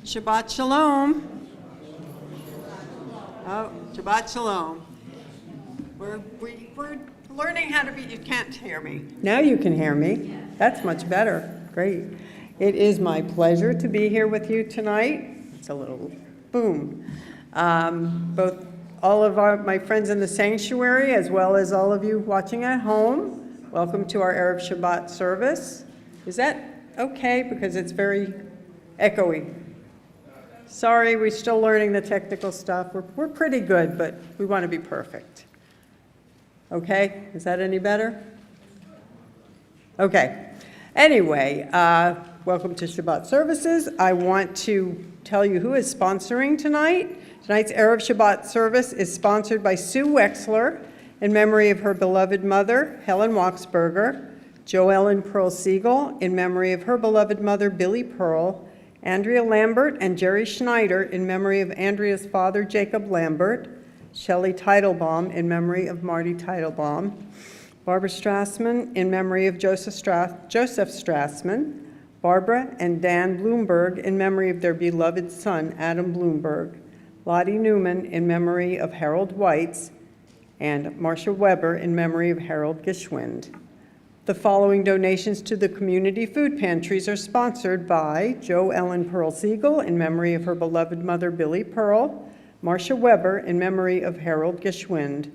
Shabbat Shalom. Oh, Shabbat Shalom. We're learning how to be, you can't hear me. Now you can hear me. That's much better. Great. It is my pleasure to be here with you tonight. It's a little boom. Both all of my friends in the sanctuary, as well as all of you watching at home, welcome to our Erev Shabbat service. Is that okay? Because it's very echoey. Sorry, we're still learning the technical stuff. We're pretty good, but we want to be perfect. Okay? Is that any better? Okay. Anyway, welcome to Shabbat services. I want to tell you who is sponsoring tonight. Tonight's Erev Shabbat service is sponsored by Sue Wexler in memory of her beloved mother, Helen Wachsberger, Joellen Pearl Siegel in memory of her beloved mother, Billy Pearl, Andrea Lambert and Jerry Schneider in memory of Andrea's father, Jacob Lambert, Shelley Teitelbaum in memory of Marty Teitelbaum, Barbara Strassman in memory of Joseph Strassman, Barbara and Dan Bloomberg in memory of their beloved son, Adam Bloomberg, Lottie Newman in memory of Harold Weitz, and Marcia Weber in memory of Harold Geschwind. The following donations to the community food pantries are sponsored by Jo Ellen Pearl Siegel in memory of her beloved mother, Billy Pearl, Marcia Weber in memory of Harold Geschwind.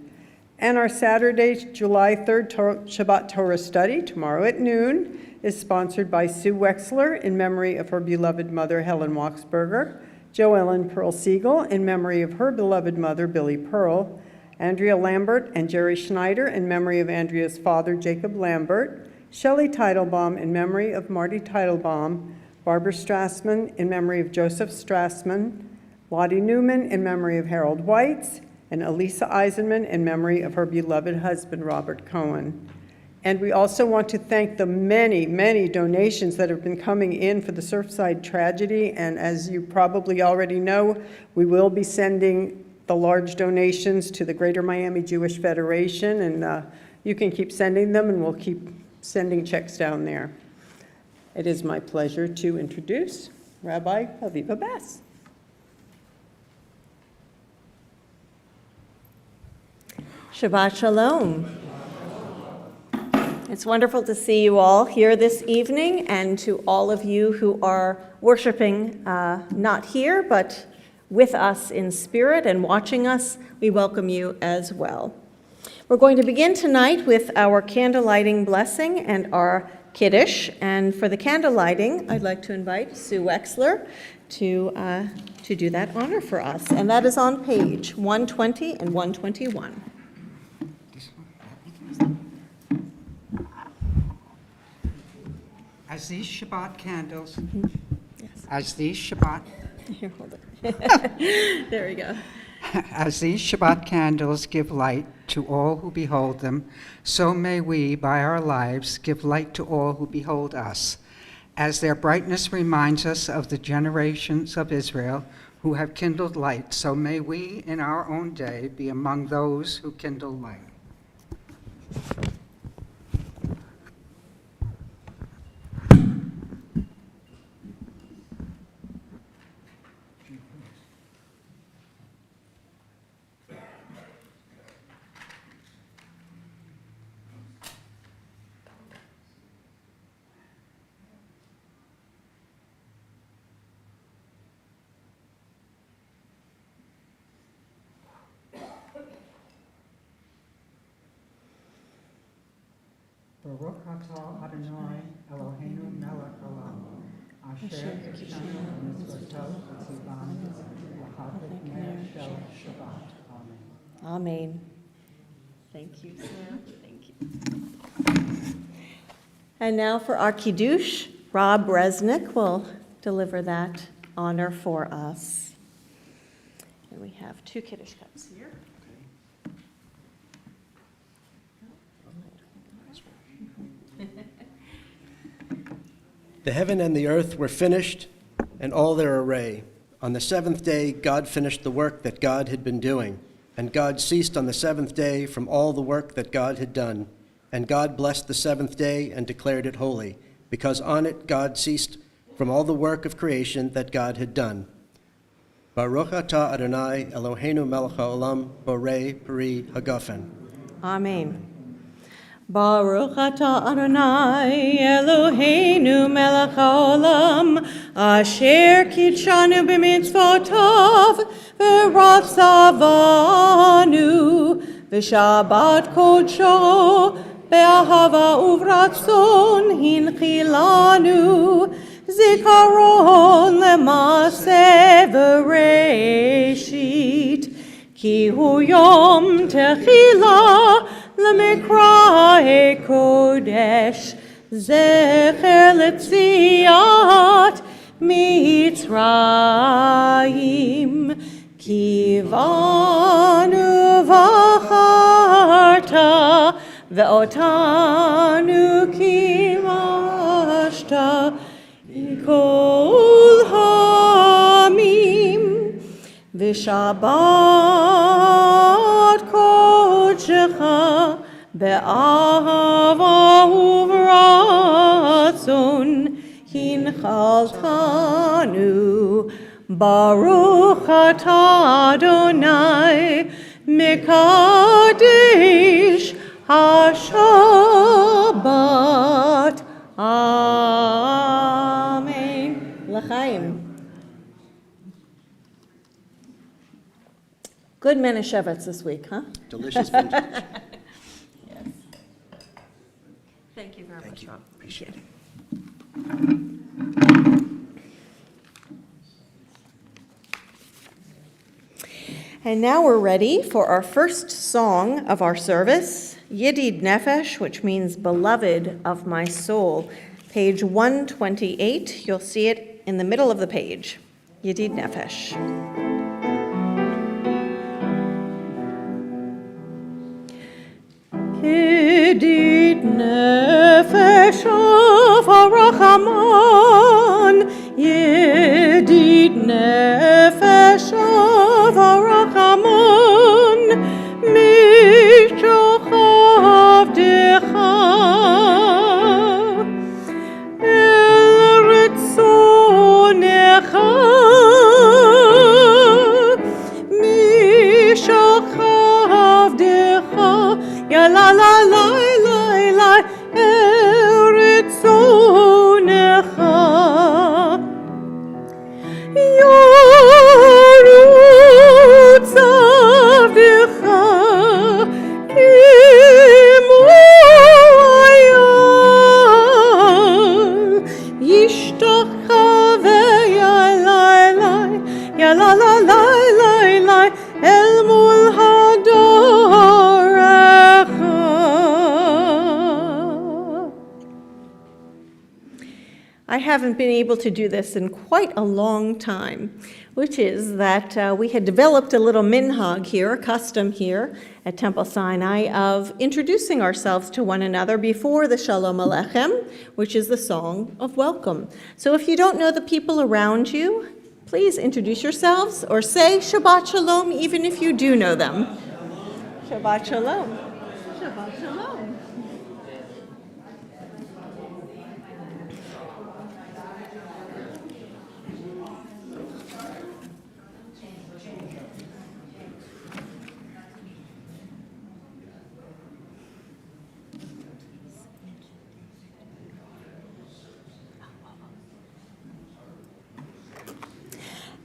And our Saturday, July 3rd Shabbat Torah study, tomorrow at noon, is sponsored by Sue Wexler in memory of her beloved mother, Helen Wachsberger, Jo Ellen Pearl Siegel in memory of her beloved mother, Billy Pearl, Andrea Lambert and Jerry Schneider in memory of Andrea's father, Jacob Lambert, Shelley Teitelbaum in memory of Marty Teitelbaum, Barbara Strassman in memory of Joseph Strassman, Lottie Newman in memory of Harold Weitz, and Elisa Eisenman in memory of her beloved husband, Robert Cohen. And we also want to thank the many, many donations that have been coming in for the Surfside tragedy. And as you probably already know, we will be sending the large donations to the Greater Miami Jewish Federation, and you can keep sending them, and we'll keep sending checks down there. It is my pleasure to introduce Rabbi Aviva Bass. Shabbat Shalom. It's wonderful to see you all here this evening, and to all of you who are worshiping not here, but with us in spirit and watching us, we welcome you as well. We're going to begin tonight with our candle lighting blessing and our Kiddush. And for the candle lighting, I'd like to invite Sue Wexler to do that honor for us. And that is on page 120 and 121. As these Shabbat candles, Yes. as these Shabbat Here, hold it. There we go. As these Shabbat candles give light to all who behold them, so may we, by our lives, give light to all who behold us. As their brightness reminds us of the generations of Israel who have kindled light, so may we, in our own day, be among those who kindle light. Baruch atah Adonai Eloheinu melech haolam, asher kishanu mitzvotav v'tzivanu l'chadlik ner shel Shabbat. Amen. Amen. Thank you, Sarah. Thank you. And now for our Kiddush, Rob Resnick will deliver that honor for us. And we have 2 Kiddush cups here. The heaven and the earth were finished, and all their array. On the seventh day, God finished the work that God had been doing, and God ceased on the seventh day from all the work that God had done. And God blessed the seventh day and declared it holy, because on it God ceased from all the work of creation that God had done. Baruch atah Adonai Eloheinu melech haolam borei peri hagafen. Amen. Baruch atah Adonai Eloheinu melech haolam asher kitshanu b'mitzvotav v'ratzavanu v'shabbat kodsho be'ahava uvratzon hinchilanu zikaron lema'aseh v'reshit ki hu yom techila למקראי קודש, זכר לציאת מצרים, כי בנו בחרת, ואותנו כימשת, כל העמים, ושבת קודשך, באהבה וברצון הנחלתנו, ברוך אתה אדוני מקדש השבת. אמן. לחיים. Good Menashevitz this week, huh? Delicious vintage. Thank you very much, Rob. Appreciate it. And now we're ready for our first song of our service, Yedid Nefesh, which means beloved of my soul. Page 128, you'll see it in the middle of the page. Yedid Nefesh. Yedid Nefesh of Arachaman, Yedid Nefesh of Arachaman, Mishach Avdecha, El Ritzonecha, Mishach Avdecha, Ya la la la la la, Eretzonecha, Yorutz Avdecha, Kimoyal, Yishtacha ve'ya la la, Ya la la la la la, El mul hadarecha. I haven't been able to do this in quite a long time, which is that we had developed a little minhag here, a custom here at Temple Sinai of introducing ourselves to one another before the Shalom Aleichem, which is the song of welcome. So if you don't know the people around you, please introduce yourselves or say Shabbat Shalom even if you do know them. Shabbat Shalom. Shabbat Shalom.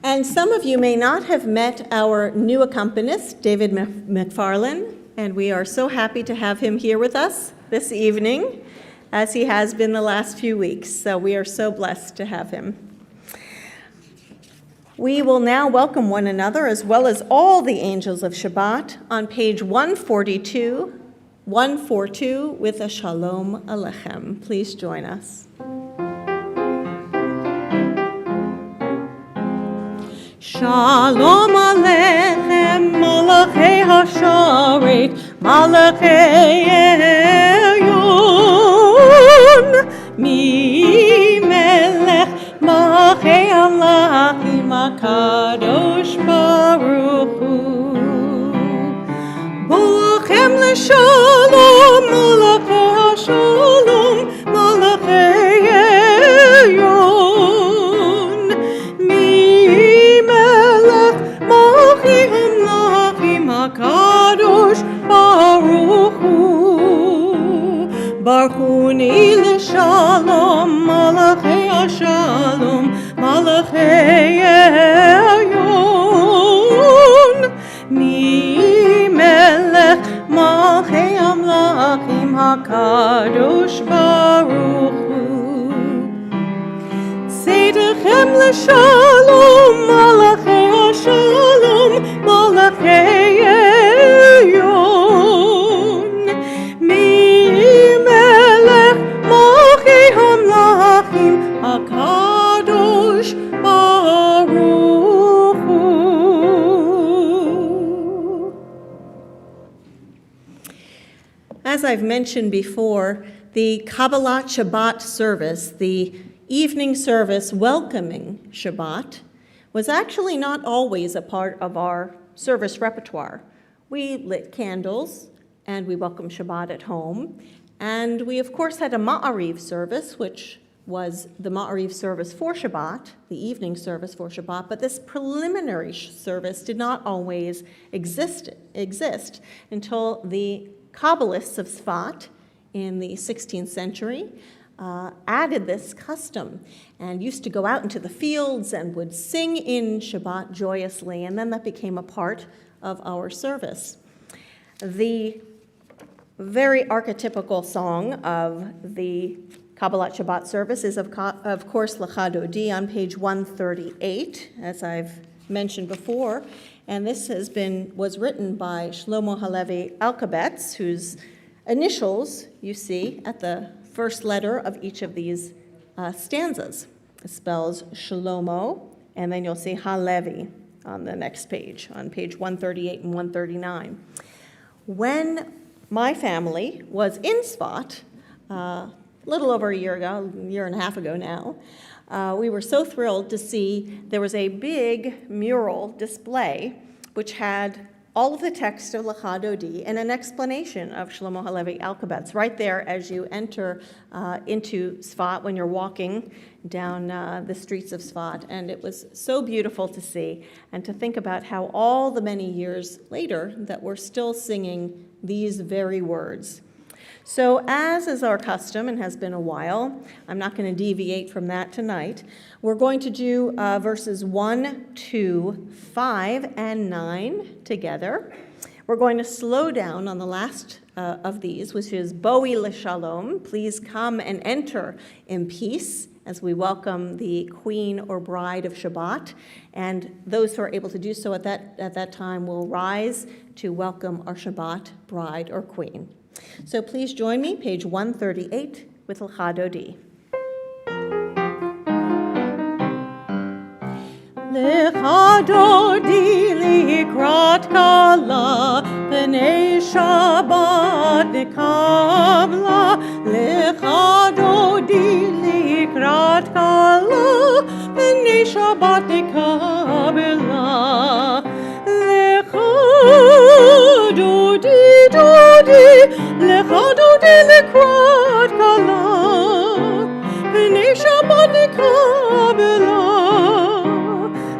And some of you may not have met our new accompanist, David McFarlane, and we are so happy to have him here with us this evening, as he has been the last few weeks. So we are so blessed to have him. We will now welcome one another, as well as all the angels of Shabbat, on page 142 with a Shalom Aleichem. Please join us. Shalom Aleichem, Malachei Hasharet, Malachei Elyon, Mi Melech, Malachei Alachim, HaKadosh Baruch Hu. Boachem LeShalom, Malachei Hashalom, Malachei Elyon, Adoni l'shalom, malachei hashalom, malachei elyon. Mi melech malchei amlachim hakadosh baruch hu. Seidechem l'shalom, malachei hashalom, malachei elyon. Mi melech malchei hamlachim hakadosh baruch hu. As I've mentioned before, the Kabbalat Shabbat service, the evening service welcoming Shabbat, was actually not always a part of our service repertoire. We lit candles and we welcomed Shabbat at home. And we, of course, had a Ma'ariv service, which was the Ma'ariv service for Shabbat, the evening service for Shabbat, but this preliminary service did not always exist until the Kabbalists of Tzfat in the 16th century added this custom and used to go out into the fields and would sing in Shabbat joyously, and then that became a part of our service. The very archetypical song of the Kabbalat Shabbat service is, of course, Lecha Dodi on page 138, as I've mentioned before, and this was written by Shlomo Halevi Alkabetz, whose initials you see at the first letter of each of these stanzas. It spells Shlomo, and then you'll see Halevi on the next page, on page 138 and 139. When my family was in Tzfat, a little over a year and a half ago now, we were so thrilled to see there was a big mural display which had all of the text of Lecha Dodi and an explanation of Shlomo Halevi Alkabetz right there as you enter into Tzfat when you're walking down the streets of Tzfat. And it was so beautiful to see and to think about how all the many years later that we're still singing these very words. So as is our custom and has been a while, I'm not going to deviate from that tonight. We're going to do verses 1, 2, 5, and 9 together. We're going to slow down on the last of these, which is Boi L'Shalom. Please come and enter in peace as we welcome the queen or bride of Shabbat. And those who are able to do so at that time will rise to welcome our Shabbat bride or queen. So please join me, page 138, with Lecha Dodi. Lecha Dodi likrat kala, b'nei Shabbat nekabla. Lecha Dodi likrat kala, b'nei Shabbat nekabla. Lecha Dodi, Dodi, Lecha Dodi likrat kala, b'nei Shabbat nekabla.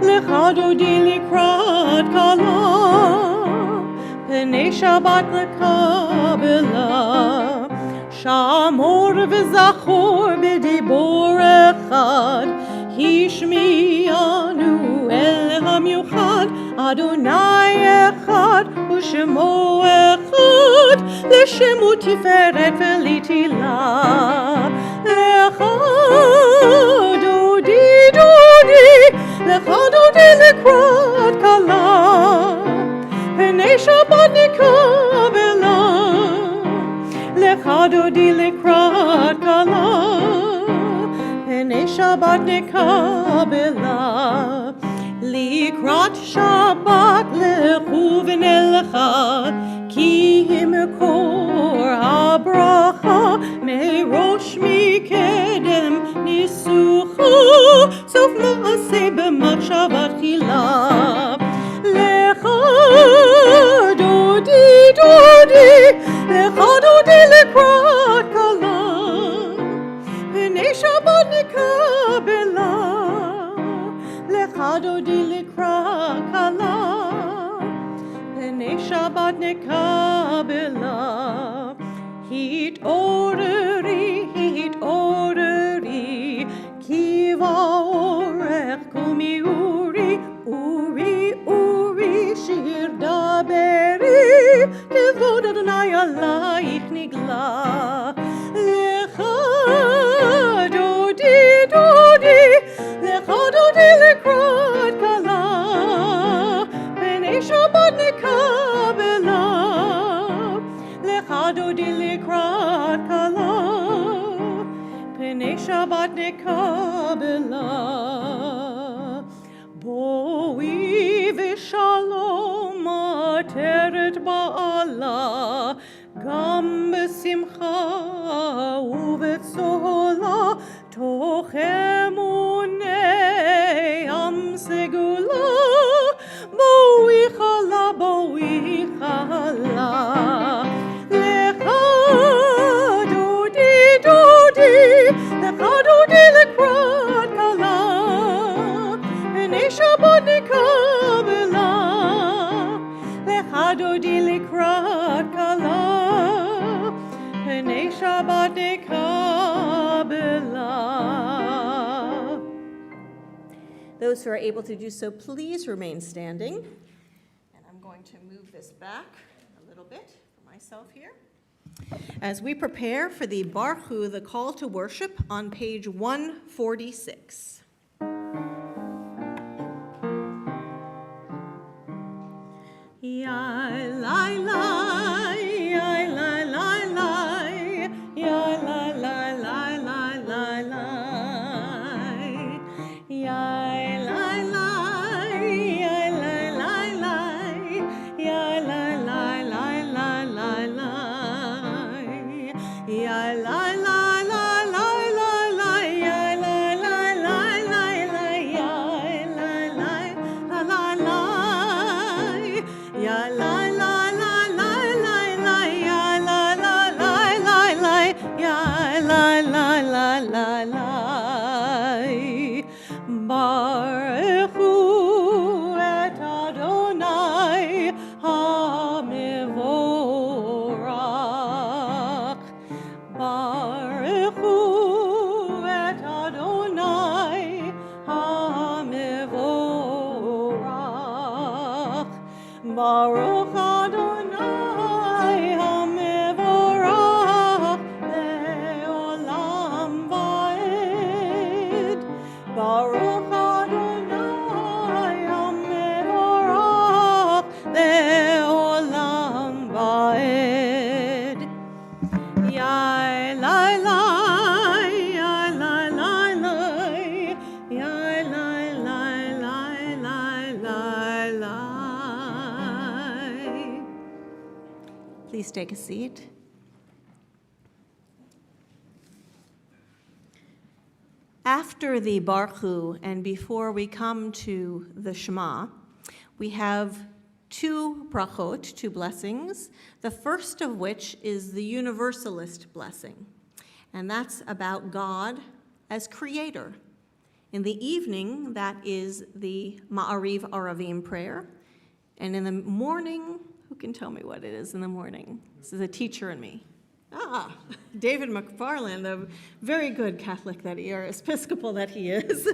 Lecha Dodi likrat kala, b'nei Shabbat nekabla. Shamor v'zachor b'dibor echad, Hishmianu el hamiuchad, Adonai echad u'shemo echad, l'shemu tiferet v'litila. Lecha Dodi, Dodi, Lecha Dodi likrat kala, b'nei Shabbat nekabla. Lecha Dodi likrat kala, b'nei Shabbat nekabla. Likrat Shabbat lechu v'nelecha, ki himekor habracha, merosh mikedem nisucha, sof ma'aseh b'machshavat chila. Lecha Dodi, Dodi, Lecha Dodi likrat kala, b'nei Shabbat nekabla. Lecha Dodi likrat kala, b'nei Shabbat nekabla. Hit'oreri, נקבלה. בואי ושלום עטרת בעלה, גם בשמחה ובצהלה, תוך אמוני עם סגולה. בואי חלה, בואי חלה, לך דודי דודי, לך דודי לקראת כלה, פני שבת נקבלה, לך דודי לקראת כלה, פני שבת נקבלה. Those who are able to do so, please remain standing. And I'm going to move this back a little bit for myself here. As we prepare for the Baruch, the call to worship, on page 146. Yai lai lai, yai lai lai lai, yai lai lai lai lai lai lai, yai lai lai, yai lai lai lai, yai lai lai lai lai lai lai, yai lai lai lai lai lai lai, yai lai lai lai lai lai, yai lai lai la la la. Ya la la la la la la, ya la la la la la, ya la la la la la. Baruchu et Adonai HaMevorach. Baruchu et Adonai HaMevorach. Baruch Adonai HaMevorach le'olam va'ed. Baruch Adonai HaMevorach le'olam va'ed. Yai lai lai, yai lai lai lai, yai lai lai lai lai lai lai. Please take a seat. After the Baruch and before we come to the Shema, we have two brachot, two blessings, the first of which is the universalist blessing, and that's about God as creator. In the evening, that is the Ma'ariv Aravim prayer, and in the morning, who can tell me what it is in the morning? This is a teacher in me. David McFarland, the very good Catholic that he, or Episcopal that he is,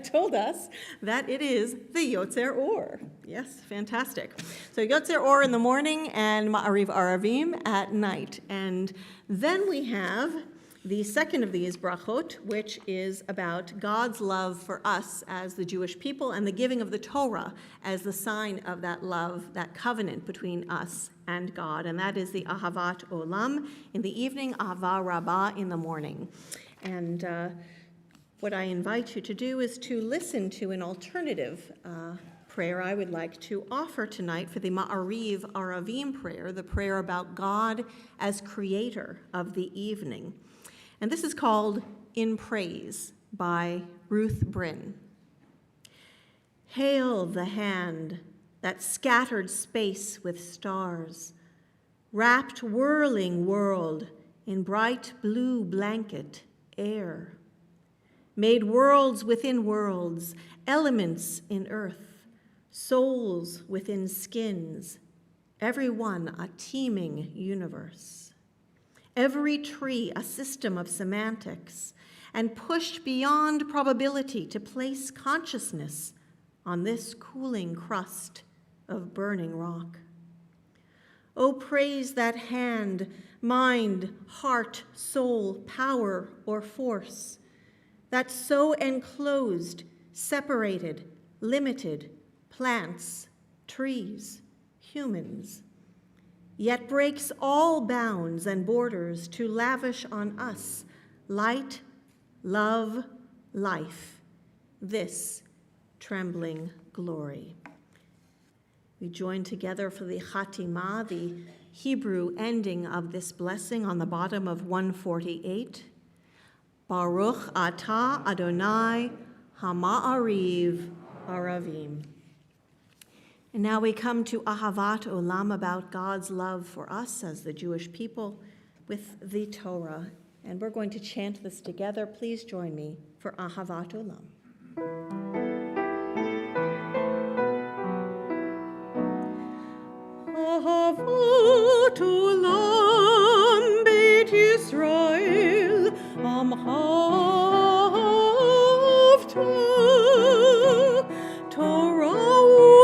told us that it is the Yotzer Or. Yes, fantastic. So Yotzer Or in the morning and Ma'ariv Aravim at night. And then we have the second of these brachot, which is about God's love for us as the Jewish people and the giving of the Torah as the sign of that love, that covenant between us and God. And that is the Ahavat Olam in the evening, Ahava Rabbah in the morning. And what I invite you to do is to listen to an alternative prayer I would like to offer tonight for the Ma'ariv Aravim prayer, the prayer about God as creator of the evening. And this is called In Praise by Ruth Bryn. Hail the hand that scattered space with stars, wrapped whirling world in bright blue blanket air, made worlds within worlds, elements in earth, souls within skins, every one a teeming universe. Every tree a system of semantics, and pushed beyond probability to place consciousness on this cooling crust of burning rock. Oh, praise that hand, mind, heart, soul, power, or force, that so enclosed, separated, limited, plants, trees, humans, yet breaks all bounds and borders to lavish on us light, love, life, this trembling glory. We join together for the Chatimah, the Hebrew ending of this blessing on the bottom of 148. Baruch atah Adonai Hama'ariv Aravim. And now we come to Ahavat Olam, about God's love for us as the Jewish people with the Torah. And we're going to chant this together. Please join me for Ahavat Olam. Ahavat Olam Beit Yisrael Amhavta Torah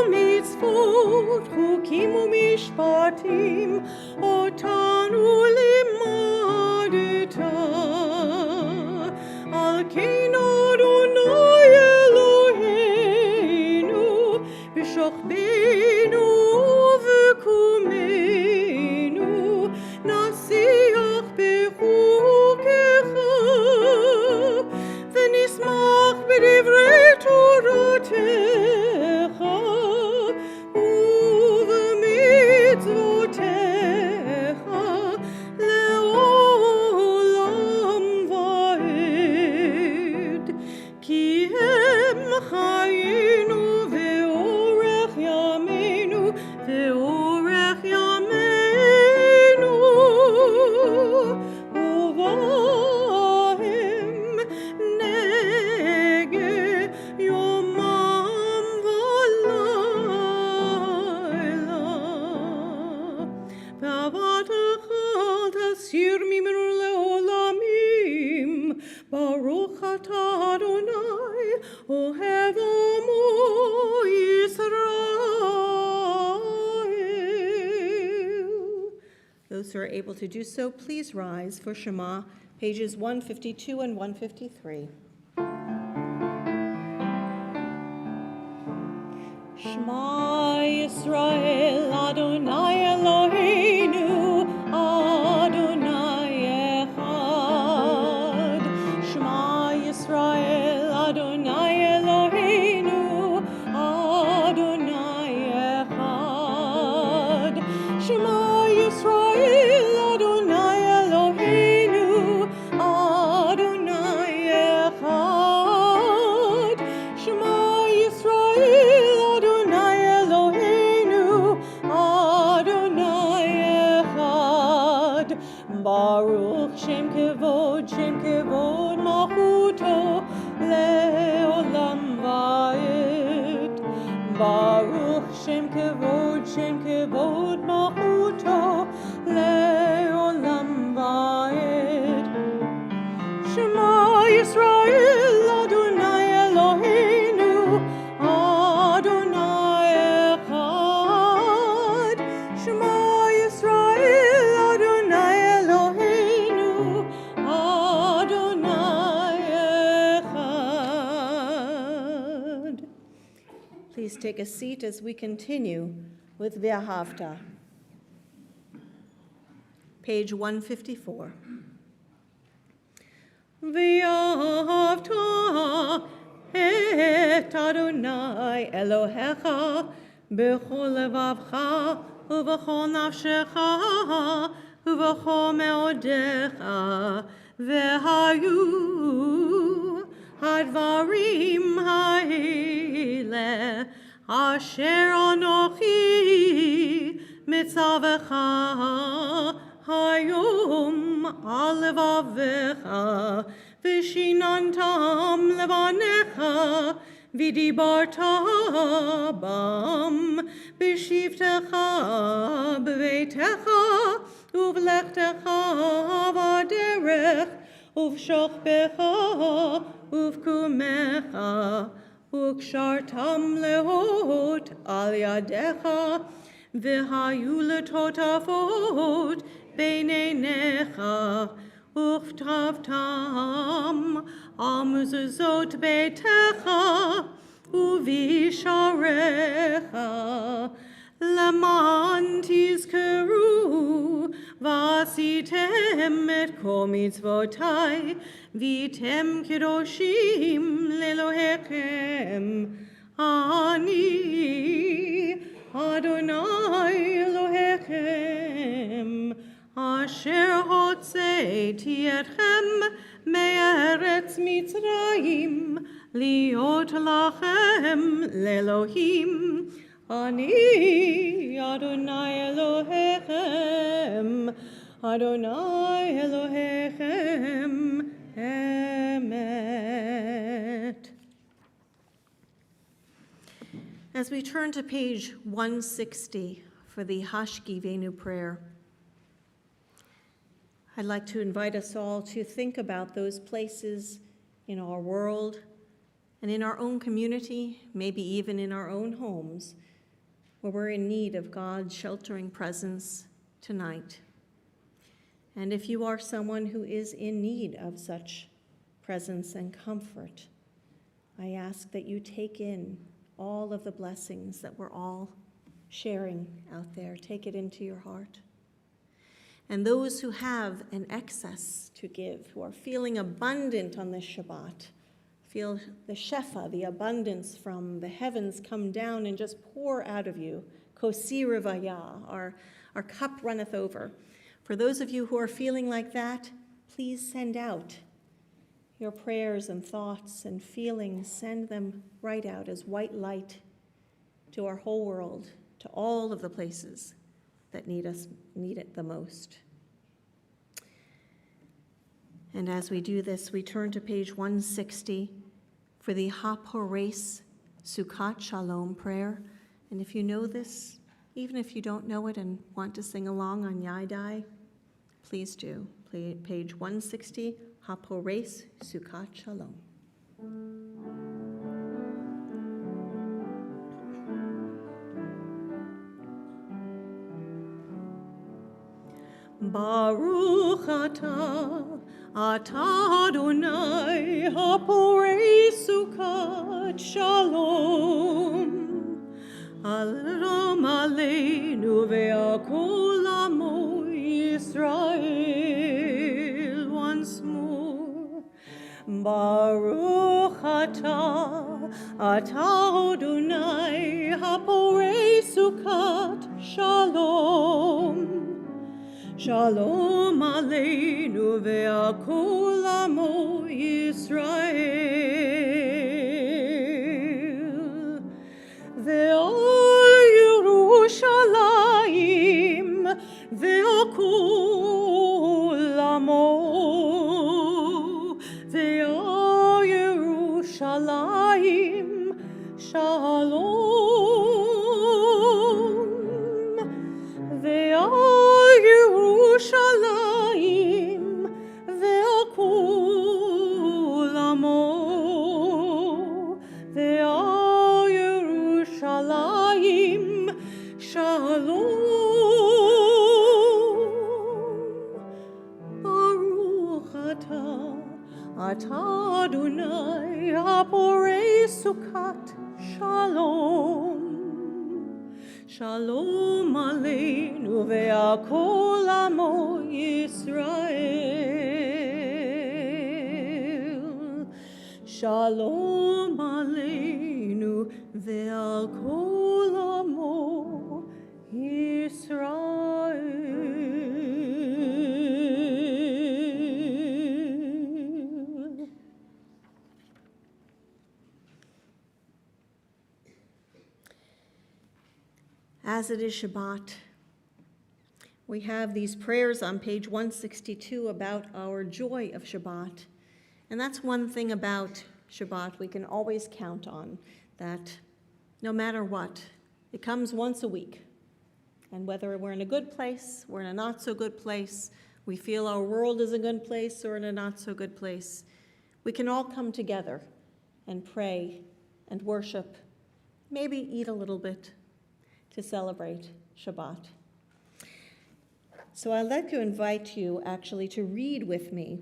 u'mitzvot Chukim u'mishpatim Otanu limadeta Al kein Adonai Eloheinu B'shochbeinu נשיח בחוקיך ונשמח בדברי תורתך ובמצוותיך לעולם ועד כי הם חיינו ואורך ימינו ואורך ימינו Baruch atah Adonai, ohev amo Yisrael. Those who are able to do so, please rise for Shema, pages 152 and 153. Shema Yisrael, Adonai Eloheinu, Adonai Echad. Shema Yisrael, Adonai Eloheinu, Adonai Echad. Shema Yisrael, Adonai Eloheinu, Adonai Echad. Shema Yisrael, Adonai Eloheinu, Adonai Echad. Baruch Shem Kevod Malchuto Le'olam Va'ed. Baruch Shem Kevod Malchuto Le'olam Va'ed. Shema Yisrael, Adonai Eloheinu, Adonai Echad. Shema Yisrael, Adonai Eloheinu, Adonai Echad. Please take a seat as we continue with V'ahavta. Page 154. V'ahavta et Adonai Elohecha b'chol levavcha ובכל נפשך ובכל מאודיך, והיו הדברים האלה אשר אנוכי מצווך היום על לבביך, ושיננתם לבניך, ודיברת בם בשבתך בביתך ובלכתך בדרך ובשוכבך ובקומך, וקשרתם להות על ידיך, והיו לטוטפות בין עיניך, וכתבתם על מזוזות ביתך ובשעריך, למען תזכרו ועשיתם את כל מצוותי Vitem kedoshim lelohechem, Ani Adonai Elohechem, Asher hotzeiti etchem me'eretz Mitzrayim, liot lachem lelohim, Ani Adonai Elohechem, Adonai Elohechem, Emet. As we turn to page 160 for the Hashkivenu prayer, I'd like to invite us all to think about those places in our world and in our own community, maybe even in our own homes, where we're in need of God's sheltering presence tonight. And if you are someone who is in need of such presence and comfort, I ask that you take in all of the blessings that we're all sharing out there. Take it into your heart. And those who have an excess to give, who are feeling abundant on this Shabbat, feel the shefa, the abundance from the heavens come down and just pour out of you. Kosi revaya, our cup runneth over. For those of you who are feeling like that, please send out your prayers and thoughts and feelings. Send them right out as white light to our whole world, to all of the places that need it the most. And as we do this, we turn to page 160 for the Hapores Sukkot Shalom prayer. And if you know this, even if you don't know it and want to sing along on Yadai, please do. Page 160, Hapores Sukkot Shalom. Baruch atah Adonai haporei sukkot shalom al ram aleinu ve'akol amo Yisrael. Once more, Baruch atah Adonai haporei sukkot shalom. Shalom aleinu ve'akol amo Yisrael. Ve'al Yerushalayim ve'akol amo. Ve'al Yerushalayim shalom. Ve'al Yerushalayim ve'akol amo. Ve'al Yerushalayim shalom. Baruch atah Adonai haporei sukkot shalom. Shalom aleinu ve'akol amo Yisrael. Shalom aleinu ve'akol amo Yisrael. As it is Shabbat, we have these prayers on page 162 about our joy of Shabbat. And that's one thing about Shabbat we can always count on, that no matter what, it comes once a week. And whether we're in a good place, we're in a not so good place, we feel our world is a good place or in a not so good place, we can all come together and pray and worship, maybe eat a little bit, to celebrate Shabbat. So I'd like to invite you actually to read with me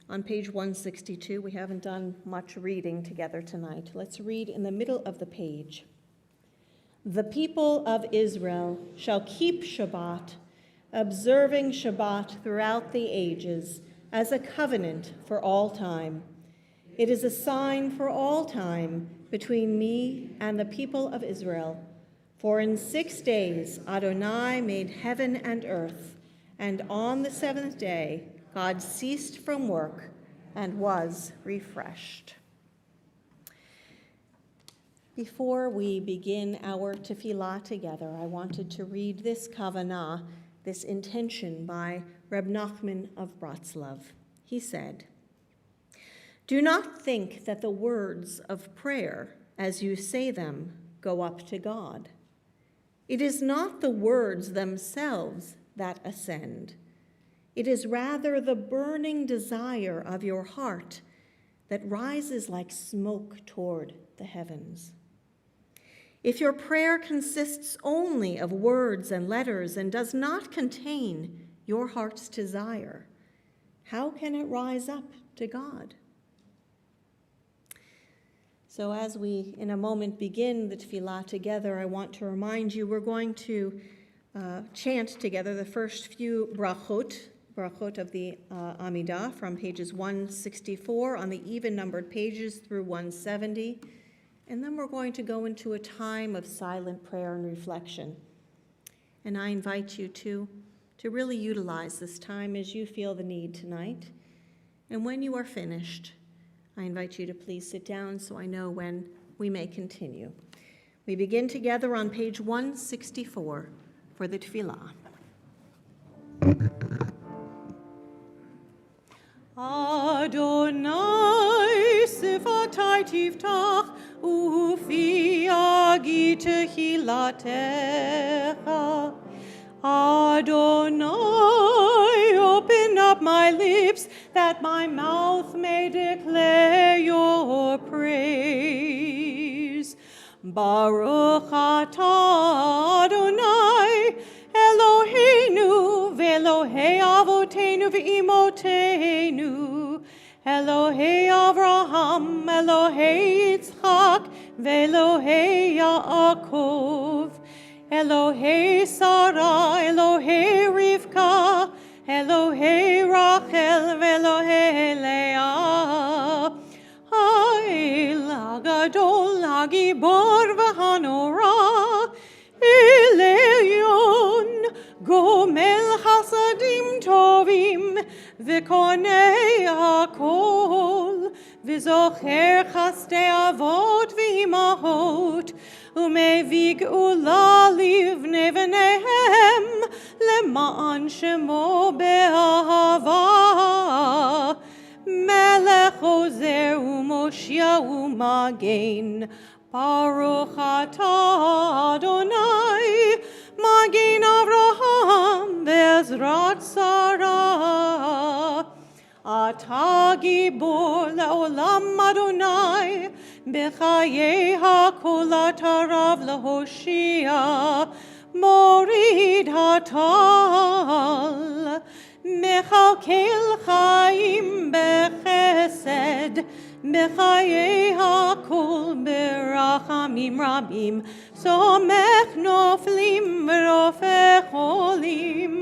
on page 162. We haven't done much reading together tonight. Let's read in the middle of the page. The people of Israel shall keep Shabbat, observing Shabbat throughout the ages, as a covenant for all time. It is a sign for all time between me and the people of Israel. For in 6 days Adonai made heaven and earth, and on the seventh day God ceased from work and was refreshed. Before we begin our tefillah together, I wanted to read this kavanah, this intention by Reb Nachman of Bratslav. He said, "Do not think that the words of prayer, as you say them, go up to God. It is not the words themselves that ascend. It is rather the burning desire of your heart that rises like smoke toward the heavens. If your prayer consists only of words and letters and does not contain your heart's desire, how can it rise up to God?" So as we, in a moment, begin the tefillah together, I want to remind you we're going to chant together the first few brachot of the Amidah from pages 164 on the even-numbered pages through 170. And then we're going to go into a time of silent prayer and reflection. And I invite you to really utilize this time as you feel the need tonight. And when you are finished, I invite you to please sit down so I know when we may continue. We begin together on page 164 for the tefillah. Adonai sifatai tiftach ufi agi tehilatecha. Adonai, open up my lips that my mouth may declare your praise. Baruch atah Adonai, Eloheinu ve'Elohei avotenu ve'imotenu, Elohei Avraham, Elohei Yitzchak, ve'Elohei Yaakov, Elohei Sarah, Elohei Rivka, Elohei Rachel, ve'Elohei Leah. Ha'el Hagadol, Hagibor v'Hanora, Elyon, Gomel Chasadim Tovim, V'konei HaKol, V'zocher Chasdei Avot v'Imahot, Umevi Geula livnei v'neihem, Lema'an Shemo be'ahava, Melech Ozer u'Moshia u'Magen, Baruch atah Adonai, Magen Avraham ve'Ezrat Sarah. Atah gibor le'olam Adonai, b'chayei hakol atarav lehoshia, morid hatal, mechalkel chaim b'chesed, b'chayei hakol b'rachamim rabim, somech noflim v'rofeh cholim,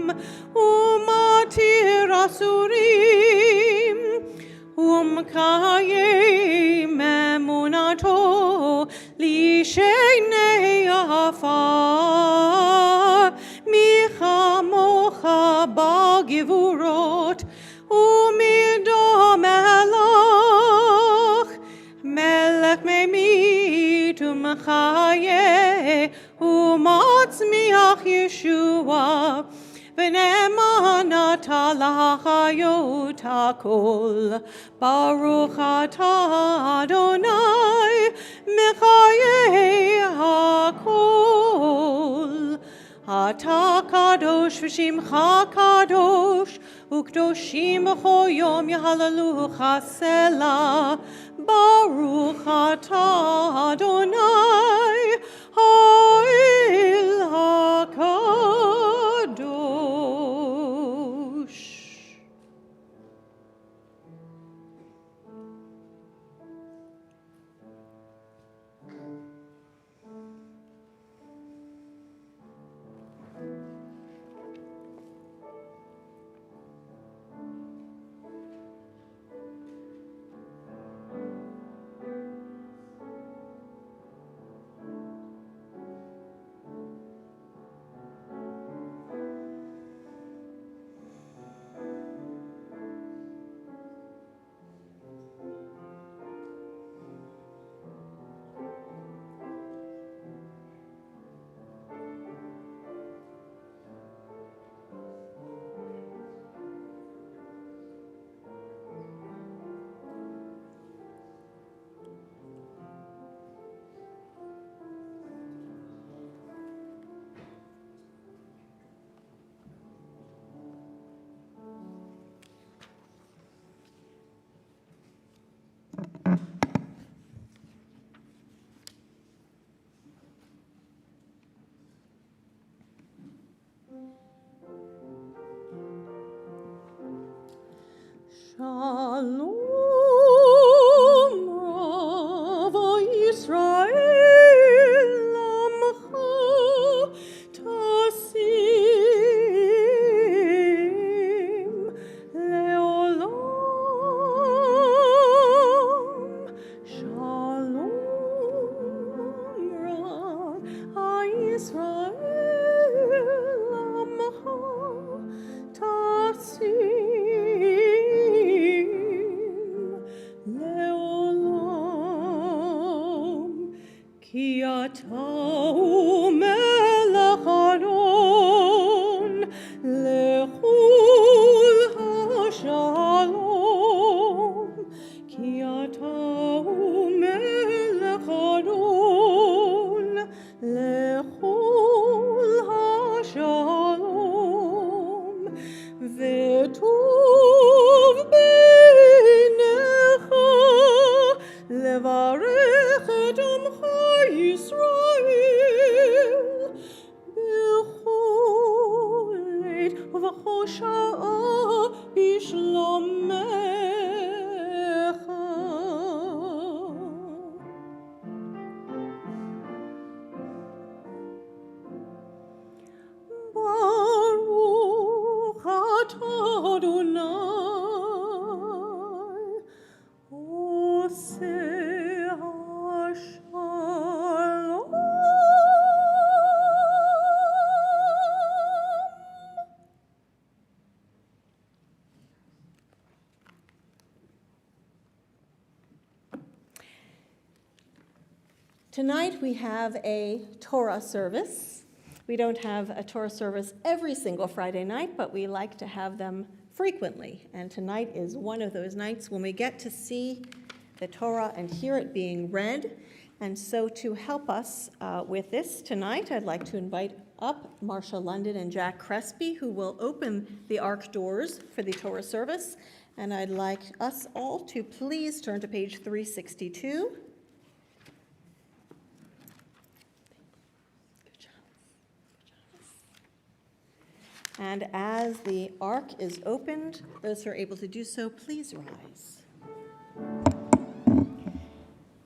umatir asurim, umkayim emunato, lishenei afar, michamocha b'gevurot, umidom elach, melech memit umchaye, umatzmiach Yeshua, v'ne'eman atah l'chayot hakol. Baruch atah Adonai, mechayei hakol. Atah kadosh v'shimcha kadosh, u'kdoshim b'cho yom yahalalucha selah. Baruch atah Adonai, ha'el hakadosh. Israel amcha tasim leolam ki ata melech Aron lechul hashalom ki ata melech Aron lechul hashalom v'tuv beinecha levarech et amcha Yisrael b'chol עת ובכל בשלומך. ברוך אתה אדוני עושה השלום. Tonight we have a Torah service. We don't have a Torah service every single Friday night, but we like to have them frequently. And tonight is one of those nights when we get to see the Torah and hear it being read. And so to help us with this tonight, I'd like to invite up Marcia London and Jack Crespi, who will open the Ark doors for the Torah service. And I'd like us all to please turn to page 362. And as the ark is opened, those who are able to do so, please rise.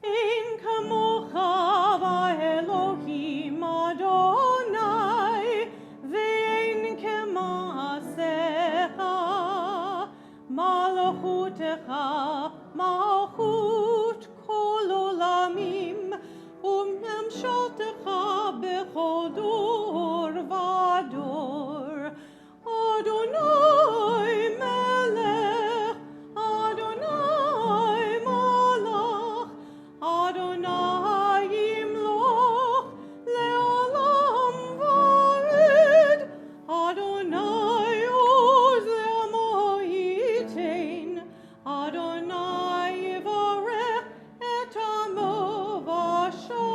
אין כמוך באלוהים אדוני, ואין כמעשיך. מלכותך מלכות כל עולמים, וממשלתך בכל דור ודור. Adonai melech, Adonai malach, Adonai yimloch le'olam va'ed, Adonai oz le'amo yitein, Adonai yivarech et amo v'shalom.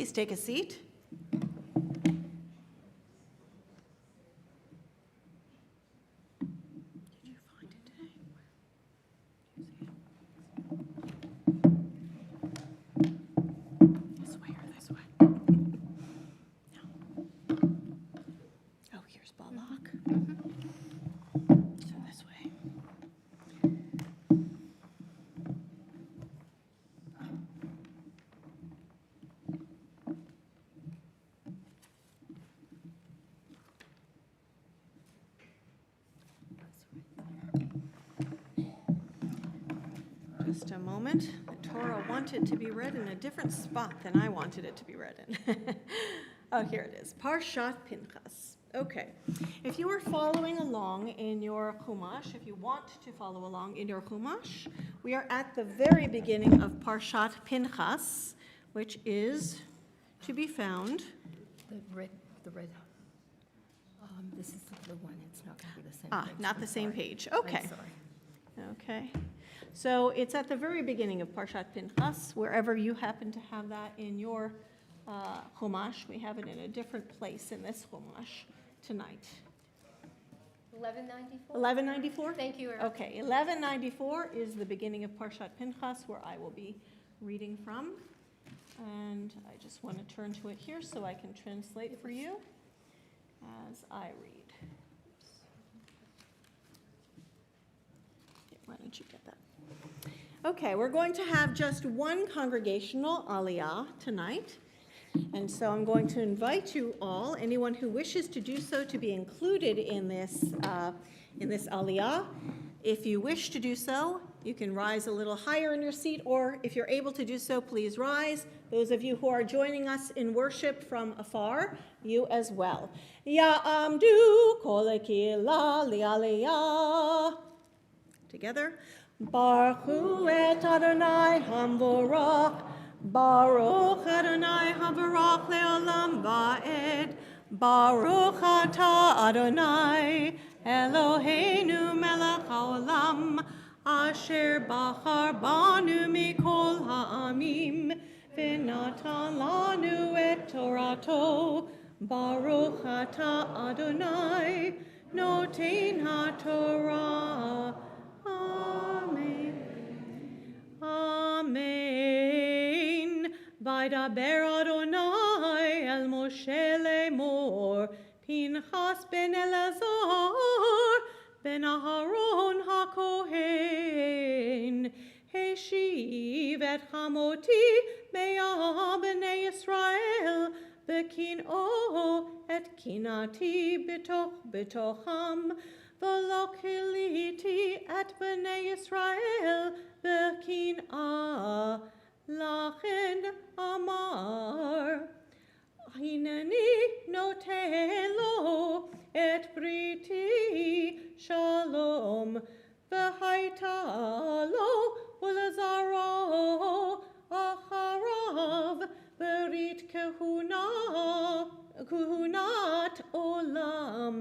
Please take a seat. Did you find it today? This way or this way? No. Oh, here's Balak. So this way. Just a moment. The Torah wanted to be read in a different spot than I wanted it to be read in. Oh, here it is. Parshat Pinchas. Okay. If you are following along in your Chumash, if you want to follow along in your Chumash, we are at the very beginning of Parshat Pinchas, which is to be found. The red, this is the one, it's not going to be the same page. Not I'm the same sorry. page. Okay. I'm sorry. Okay. So it's at the very beginning of Parshat Pinchas, wherever you happen to have that in your Chumash. We have it in a different place in this Chumash tonight. 1194? 1194? Thank you, Erev. Okay, 1194 is the beginning of Parshat Pinchas, where I will be reading from. And I just want to turn to it here so I can translate for you as I read. Why don't you get that? Okay, we're going to have just one congregational aliyah tonight. And so I'm going to invite you all, anyone who wishes to do so, to be included in this aliyah. If you wish to do so, you can rise a little higher in your seat, or if you're able to do so, please rise. Those of you who are joining us in worship from afar, you as well. Ya'amdu kol ekila li'aliyah. Together. Baruch hu et Adonai hamvorach. Baruch Adonai havarach leolam va'ed. Baruch atah Adonai Eloheinu melech haolam asher bachar banu mikol ha'amim v'natan lanu et torato. Baruch atah Adonai noten ha'torah. Amen. Amen. Vaydaber Adonai el Moshe lemor, Pinchas ben Elazar, ben Aharon haKohen, Heshiv et Hamoti me'ah b'nei Yisrael, B'kin'o et kinati b'tocham, V'lo kiliti et b'nei Yisrael, B'kin'ah. Lachen amar, hineni noten lo et briti shalom, v'haita lo ulazaro acharav, berit kahunat olam,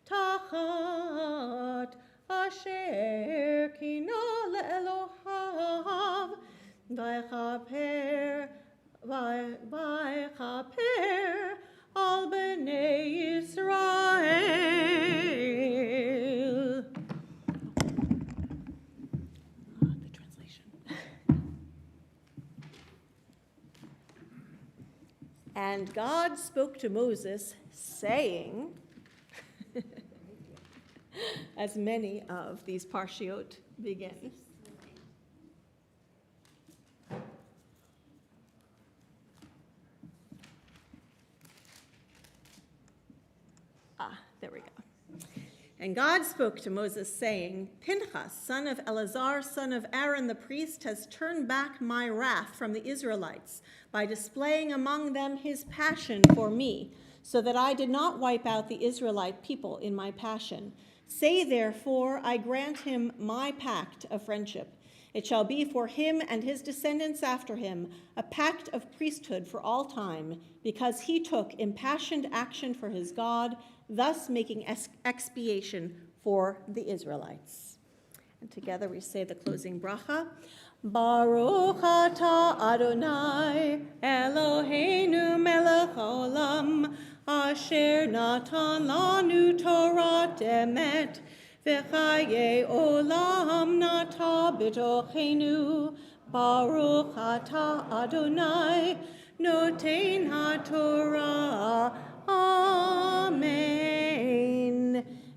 tachat asher kina le'elohav, Vaychaper al b'nei Yisrael. The translation. And God spoke to Moses, saying, as many of these parshiot begin. There we go. And God spoke to Moses, saying, Pinchas, son of Eleazar, son of Aaron the priest, has turned back my wrath from the Israelites by displaying among them his passion for me, so that I did not wipe out the Israelite people in my passion. Say, therefore, I grant him my pact of friendship. It shall be for him and his descendants after him a pact of priesthood for all time, because he took impassioned action for his God, thus making expiation for the Israelites. And together we say the closing bracha. Baruch atah Adonai Eloheinu melech haolam asher natan lanu Torah emet v'chaye olam nata b'tochenu. Baruch atah Adonai noten haTorah. Amen.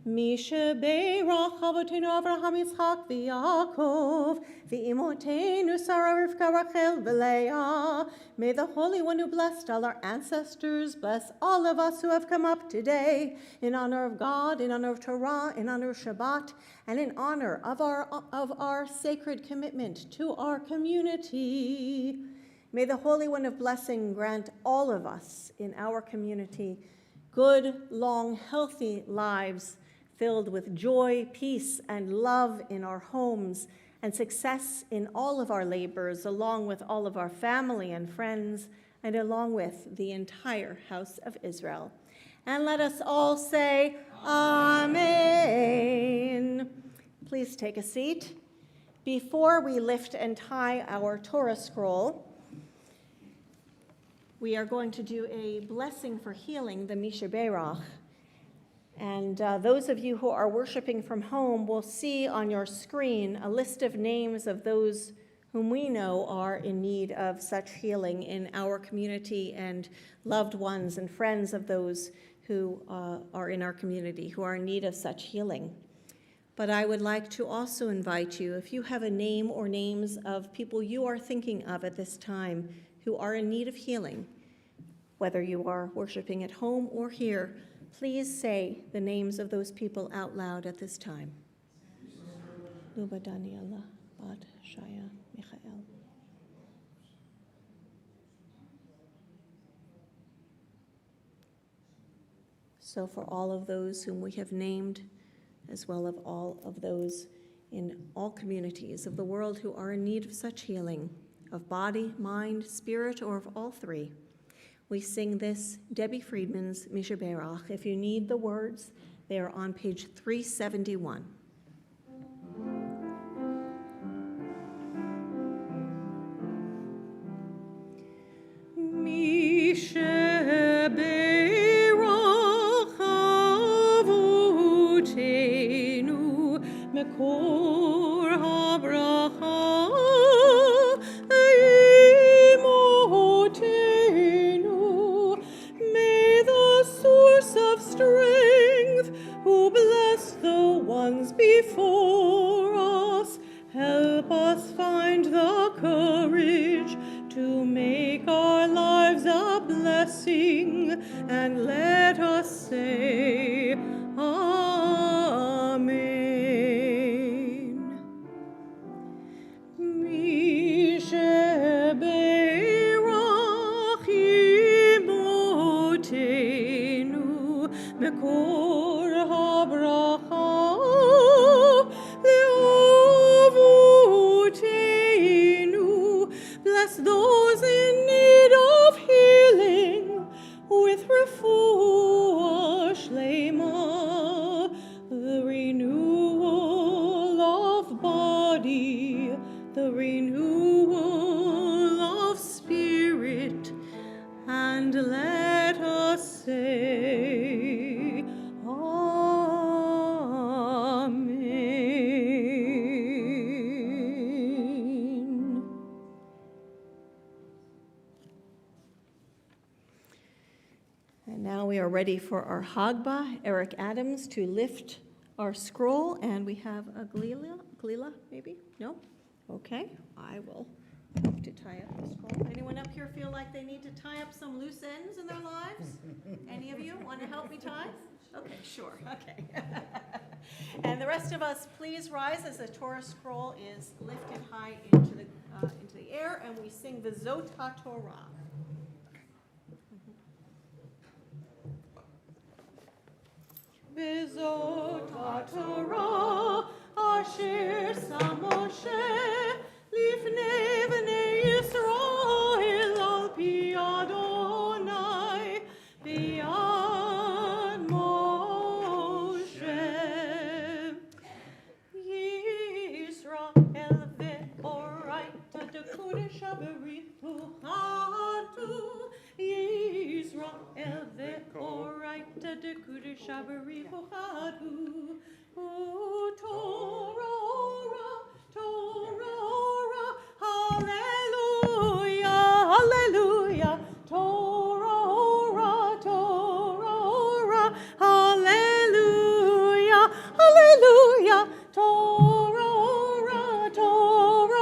Mishabeirach Avotenu Avraham Yitzchak v'Yaakov v'imotenu Sarah Rivka Rachel v'Leah. May the Holy One who blessed all our ancestors bless all of us who have come up today in honor of God, in honor of Torah, in honor of Shabbat, and in honor of our sacred commitment to our community. May the Holy One of blessing grant all of us in our community good, long, healthy lives filled with joy, peace, and love in our homes, and success in all of our labors, along with all of our family and friends, and along with the entire house of Israel. And let us all say, Amen. Please take a seat. Before we lift and tie our Torah scroll, we are going to do a blessing for healing, the Misha Beirach. And those of you who are worshiping from home will see on your screen a list of names of those whom we know are in need of such healing in our community, and loved ones and friends of those who are in our community who are in need of such healing. But I would like to also invite you, if you have a name or names of people you are thinking of at this time who are in need of healing, whether you are worshiping at home or here, please say the names of those people out loud at this time. Luba Daniela, Bat Shaya, Michael. So for all of those whom we have named, as well as all of those in all communities of the world who are in need of such healing, of body, mind, spirit, or of all three, we sing this Debbie Friedman's Misha Beirach. If you need the words, they are on page 371. Misha Beirach Avotenu Mekor HaBracha of strength, who bless the ones before us, help us find the courage to make our lives a blessing, and let us say, Amen. Misha Beirach imotenu Mekor HaBracha Le'avotenu. Bless those in need of healing with refuah shlema, the renewal of body, the renewal of spirit, and let us say, Amen. And now we are ready for our Hagbah, Eric Adams, to lift our scroll, and we have a Glila, maybe? No? Okay, I will help to tie up the scroll. Anyone up here feel like they need to tie up some loose ends in their lives? Any of you want to help me tie? Okay, sure, okay. And the rest of us, please rise as the Torah scroll is lifted high into the air, and we sing the Zot HaTorah. V'zot HaTorah asher sam Moshe lifnei bnei Yisrael al pi Adonai b'yad Moshe. Berichuchatu Yisrael ve'oraita dekudesha berichuchatu Torah, Torah, hallelujah, hallelujah, Torah, Torah, hallelujah, hallelujah, Torah, Torah,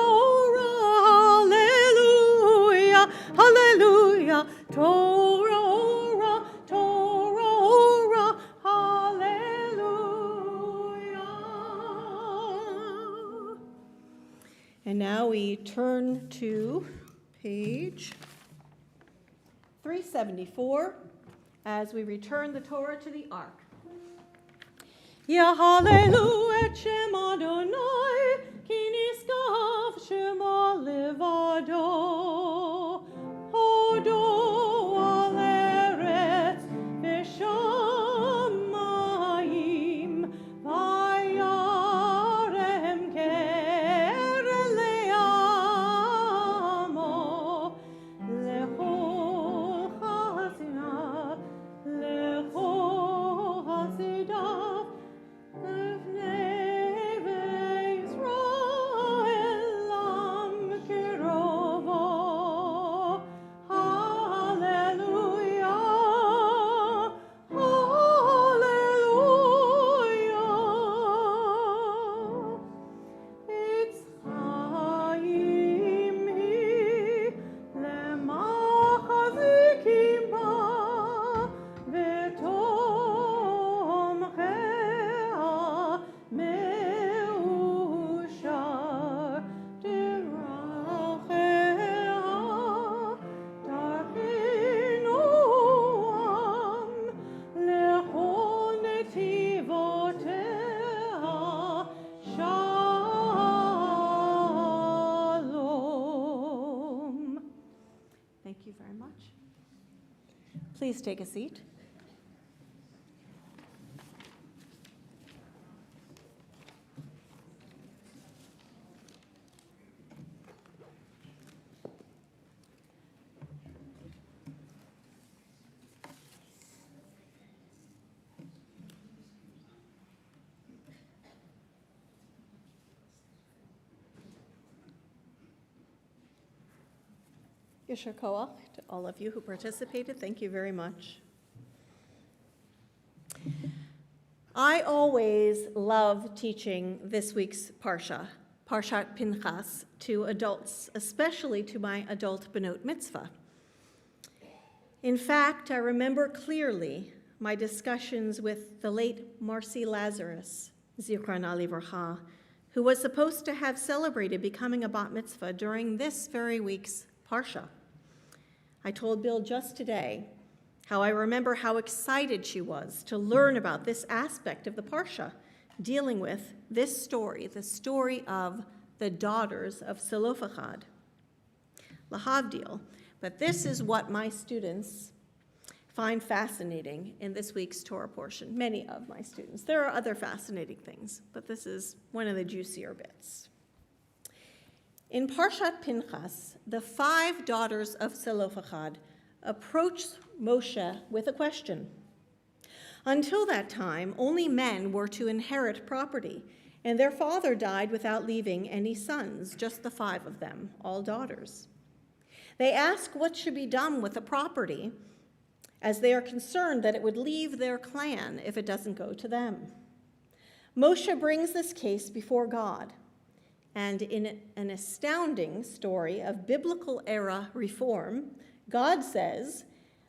hallelujah, hallelujah, Torah, Torah, hallelujah. And now we turn to page 374 as we return the Torah to the ark. Yahalelu et Shem Adonai, ki niskav Shema levado, hodo al eretz v'shamayim, vayarem keren le'amo, lechol chasinav, lechol hasidav, lefnei v'Yisrael am kirovo. Hallelujah, hallelujah. It's Chaim hi lemachazikim ba v'tomchea meushar derachea tarchinoam lechol netivotea shalom. Thank you very much. Please take a seat. Yasher Koach to all of you who participated. Thank you very much. I always love teaching this week's Parsha, Parshat Pinchas, to adults, especially to my adult Benot Mitzvah. In fact, I remember clearly my discussions with the late Marcy Lazarus, Zichrona Livracha, who was supposed to have celebrated becoming a bat mitzvah during this very week's Parsha. I told Bill just today how I remember how excited she was to learn about this aspect of the Parsha, dealing with this story, the story of the daughters of Zelophehad. Lahavdil, but this is what my students find fascinating in this week's Torah portion, many of my students. There are other fascinating things, but this is one of the juicier bits. In Parshat Pinchas, the 5 daughters of Zelophehad approach Moshe with a question. Until that time, only men were to inherit property, and their father died without leaving any sons, just the 5 of them, all daughters. They ask what should be done with the property, as they are concerned that it would leave their clan if it doesn't go to them. Moshe brings this case before God. And in an astounding story of biblical era reform, God says,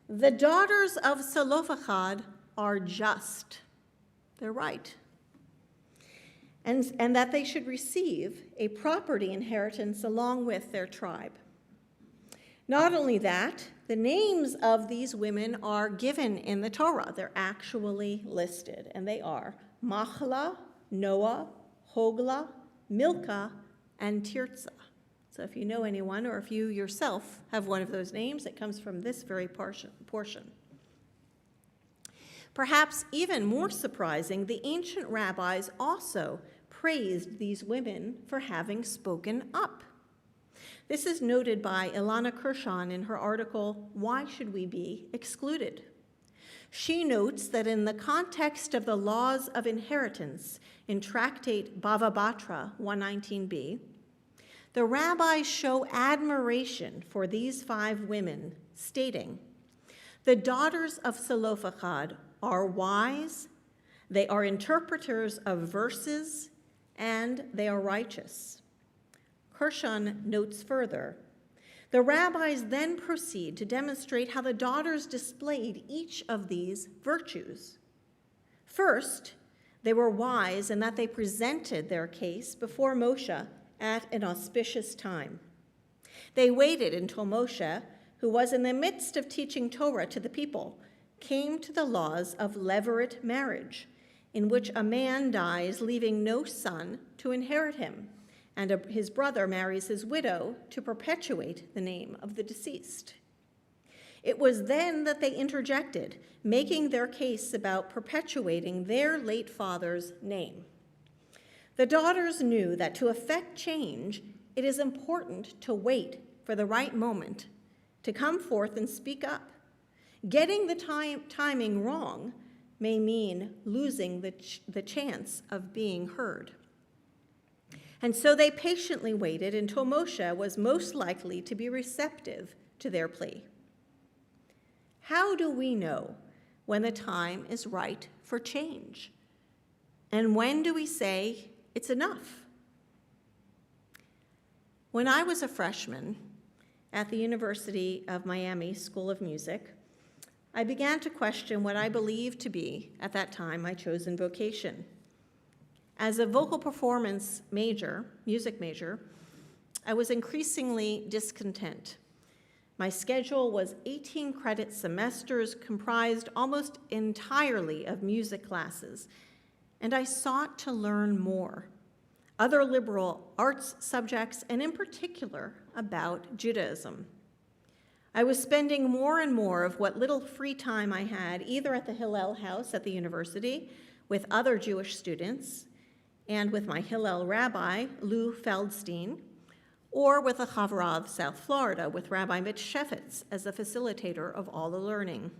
the daughters of Zelophehad are just. They're right. And that they should receive a property inheritance along with their tribe. Not only that, the names of these women are given in the Torah. They're actually listed, and they are Machlah, Noah, Hoglah, Milcah, and Tirzah. So if you know anyone, or if you yourself have one of those names, it comes from this very portion. Perhaps even more surprising, the ancient rabbis also praised these women for having spoken up. This is noted by Ilana Kirshon in her article, Why Should We Be Excluded? She notes that in the context of the laws of inheritance in Tractate Bava Batra 119b, the rabbis show admiration for these 5 women, stating, the daughters of Zelophehad are wise, they are interpreters of verses, and they are righteous. Kirshon notes further, the rabbis then proceed to demonstrate how the daughters displayed each of these virtues. First, they were wise in that they presented their case before Moshe at an auspicious time. They waited until Moshe, who was in the midst of teaching Torah to the people, came to the laws of levirate marriage, in which a man dies leaving no son to inherit him, and his brother marries his widow to perpetuate the name of the deceased. It was then that they interjected, making their case about perpetuating their late father's name. The daughters knew that to effect change, it is important to wait for the right moment, to come forth and speak up. Getting the timing wrong may mean losing the chance of being heard. And so they patiently waited until Moshe was most likely to be receptive to their plea. How do we know when the time is right for change? And when do we say it's enough? When I was a freshman at the University of Miami School of Music, I began to question what I believed to be, at that time, my chosen vocation. As a vocal performance major, music major, I was increasingly discontent. My schedule was 18-credit semesters comprised almost entirely of music classes, and I sought to learn more, other liberal arts subjects, and in particular about Judaism. I was spending more and more of what little free time I had either at the Hillel House at the university with other Jewish students and with my Hillel rabbi, Lou Feldstein, or with the Chavra of South Florida with Rabbi Mitch Shefetz as the facilitator of all the learning.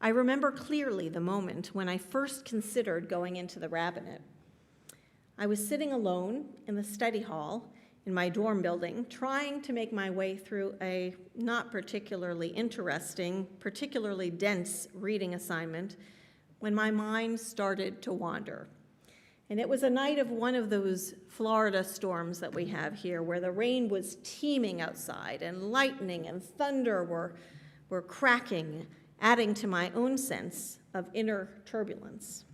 I remember clearly the moment when I first considered going into the rabbinate. I was sitting alone in the study hall in my dorm building, trying to make my way through a not particularly interesting, particularly dense reading assignment, when my mind started to wander. And it was a night of one of those Florida storms that we have here, where the rain was teeming outside, and lightning and thunder were cracking, adding to my own sense of inner turbulence.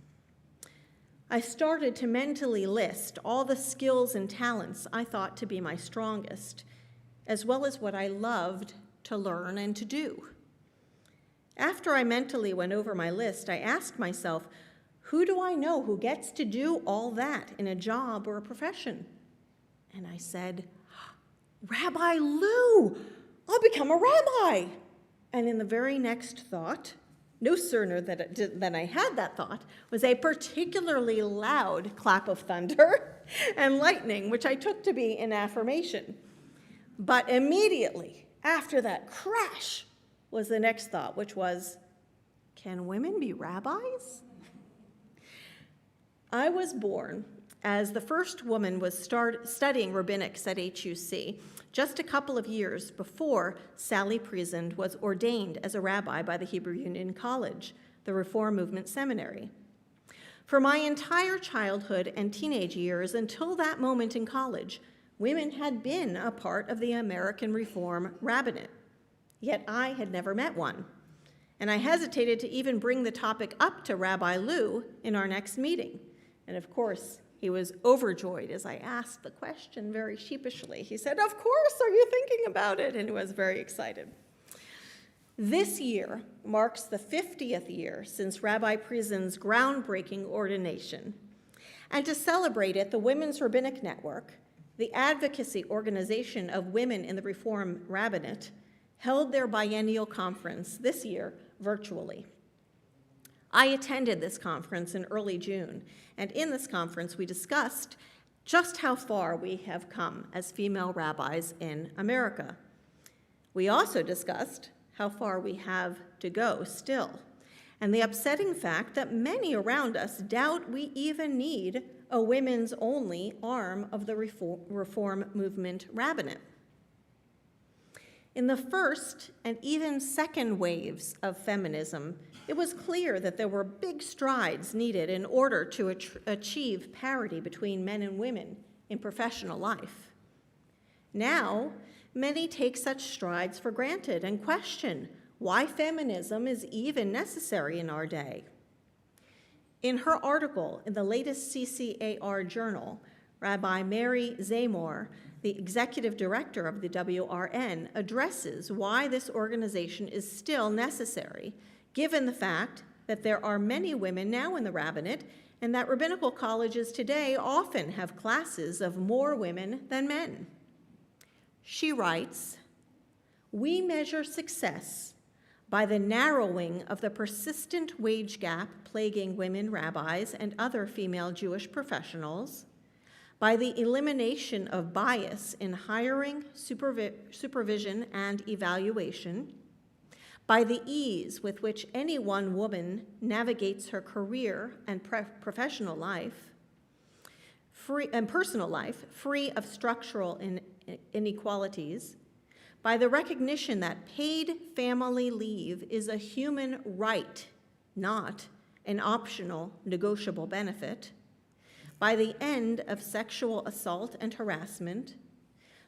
I started to mentally list all the skills and talents I thought to be my strongest, as well as what I loved to learn and to do. After I mentally went over my list, I asked myself, who do I know who gets to do all that in a job or a profession? And I said, Rabbi Lou, I'll become a rabbi. And in the very next thought, no sooner than I had that thought, was a particularly loud clap of thunder and lightning, which I took to be an affirmation. But immediately after that crash was the next thought, which was, can women be rabbis? I was born as the first woman was studying rabbinics at HUC just a couple of years before Sally Priesand was ordained as a rabbi by the Hebrew Union College, the Reform Movement Seminary. For my entire childhood and teenage years until that moment in college, women had been a part of the American Reform rabbinate, yet I had never met one. And I hesitated to even bring the topic up to Rabbi Lou in our next meeting. And of course, he was overjoyed as I asked the question very sheepishly. He said, of course, are you thinking about it? And he was very excited. This year marks the 50th year since Rabbi Priesand's groundbreaking ordination. And to celebrate it, the Women's Rabbinic Network, the advocacy organization of women in the Reform Rabbinate, held their biennial conference this year virtually. I attended this conference in early June, and in this conference we discussed just how far we have come as female rabbis in America. We also discussed how far we have to go still, and the upsetting fact that many around us doubt we even need a women's-only arm of the Reform movement rabbinate. In the first and even second waves of feminism, it was clear that there were big strides needed in order to achieve parity between men and women in professional life. Now, many take such strides for granted and question why feminism is even necessary in our day. In her article in the latest CCAR journal, Rabbi Mary Zamor, the executive director of the WRN, addresses why this organization is still necessary, given the fact that there are many women now in the rabbinate and that rabbinical colleges today often have classes of more women than men. She writes, "We measure success by the narrowing of the persistent wage gap plaguing women rabbis and other female Jewish professionals, by the elimination of bias in hiring, supervision, and evaluation, by the ease with which any one woman navigates her career and professional life, personal life, free of structural inequalities, by the recognition that paid family leave is a human right, not an optional negotiable benefit, by the end of sexual assault and harassment,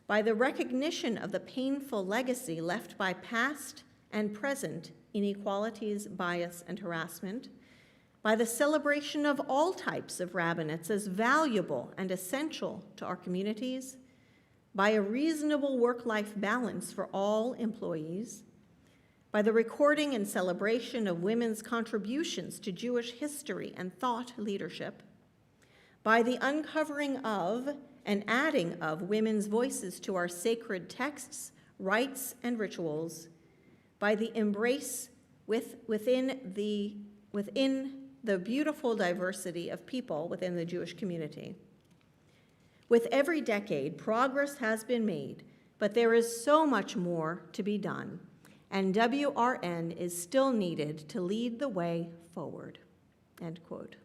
by the recognition of the painful legacy left by past and present inequalities, bias, and harassment, by the celebration of all types of rabbinates as valuable and essential to our communities, by a reasonable work-life balance for all employees, by the recording and celebration of women's contributions to Jewish history and thought leadership, by the uncovering of and adding of women's voices to our sacred texts, rites, and rituals, by the embrace within the beautiful diversity of people within the Jewish community. With every decade, progress has been made, but there is so much more to be done, and WRN is still needed to lead the way forward." End quote.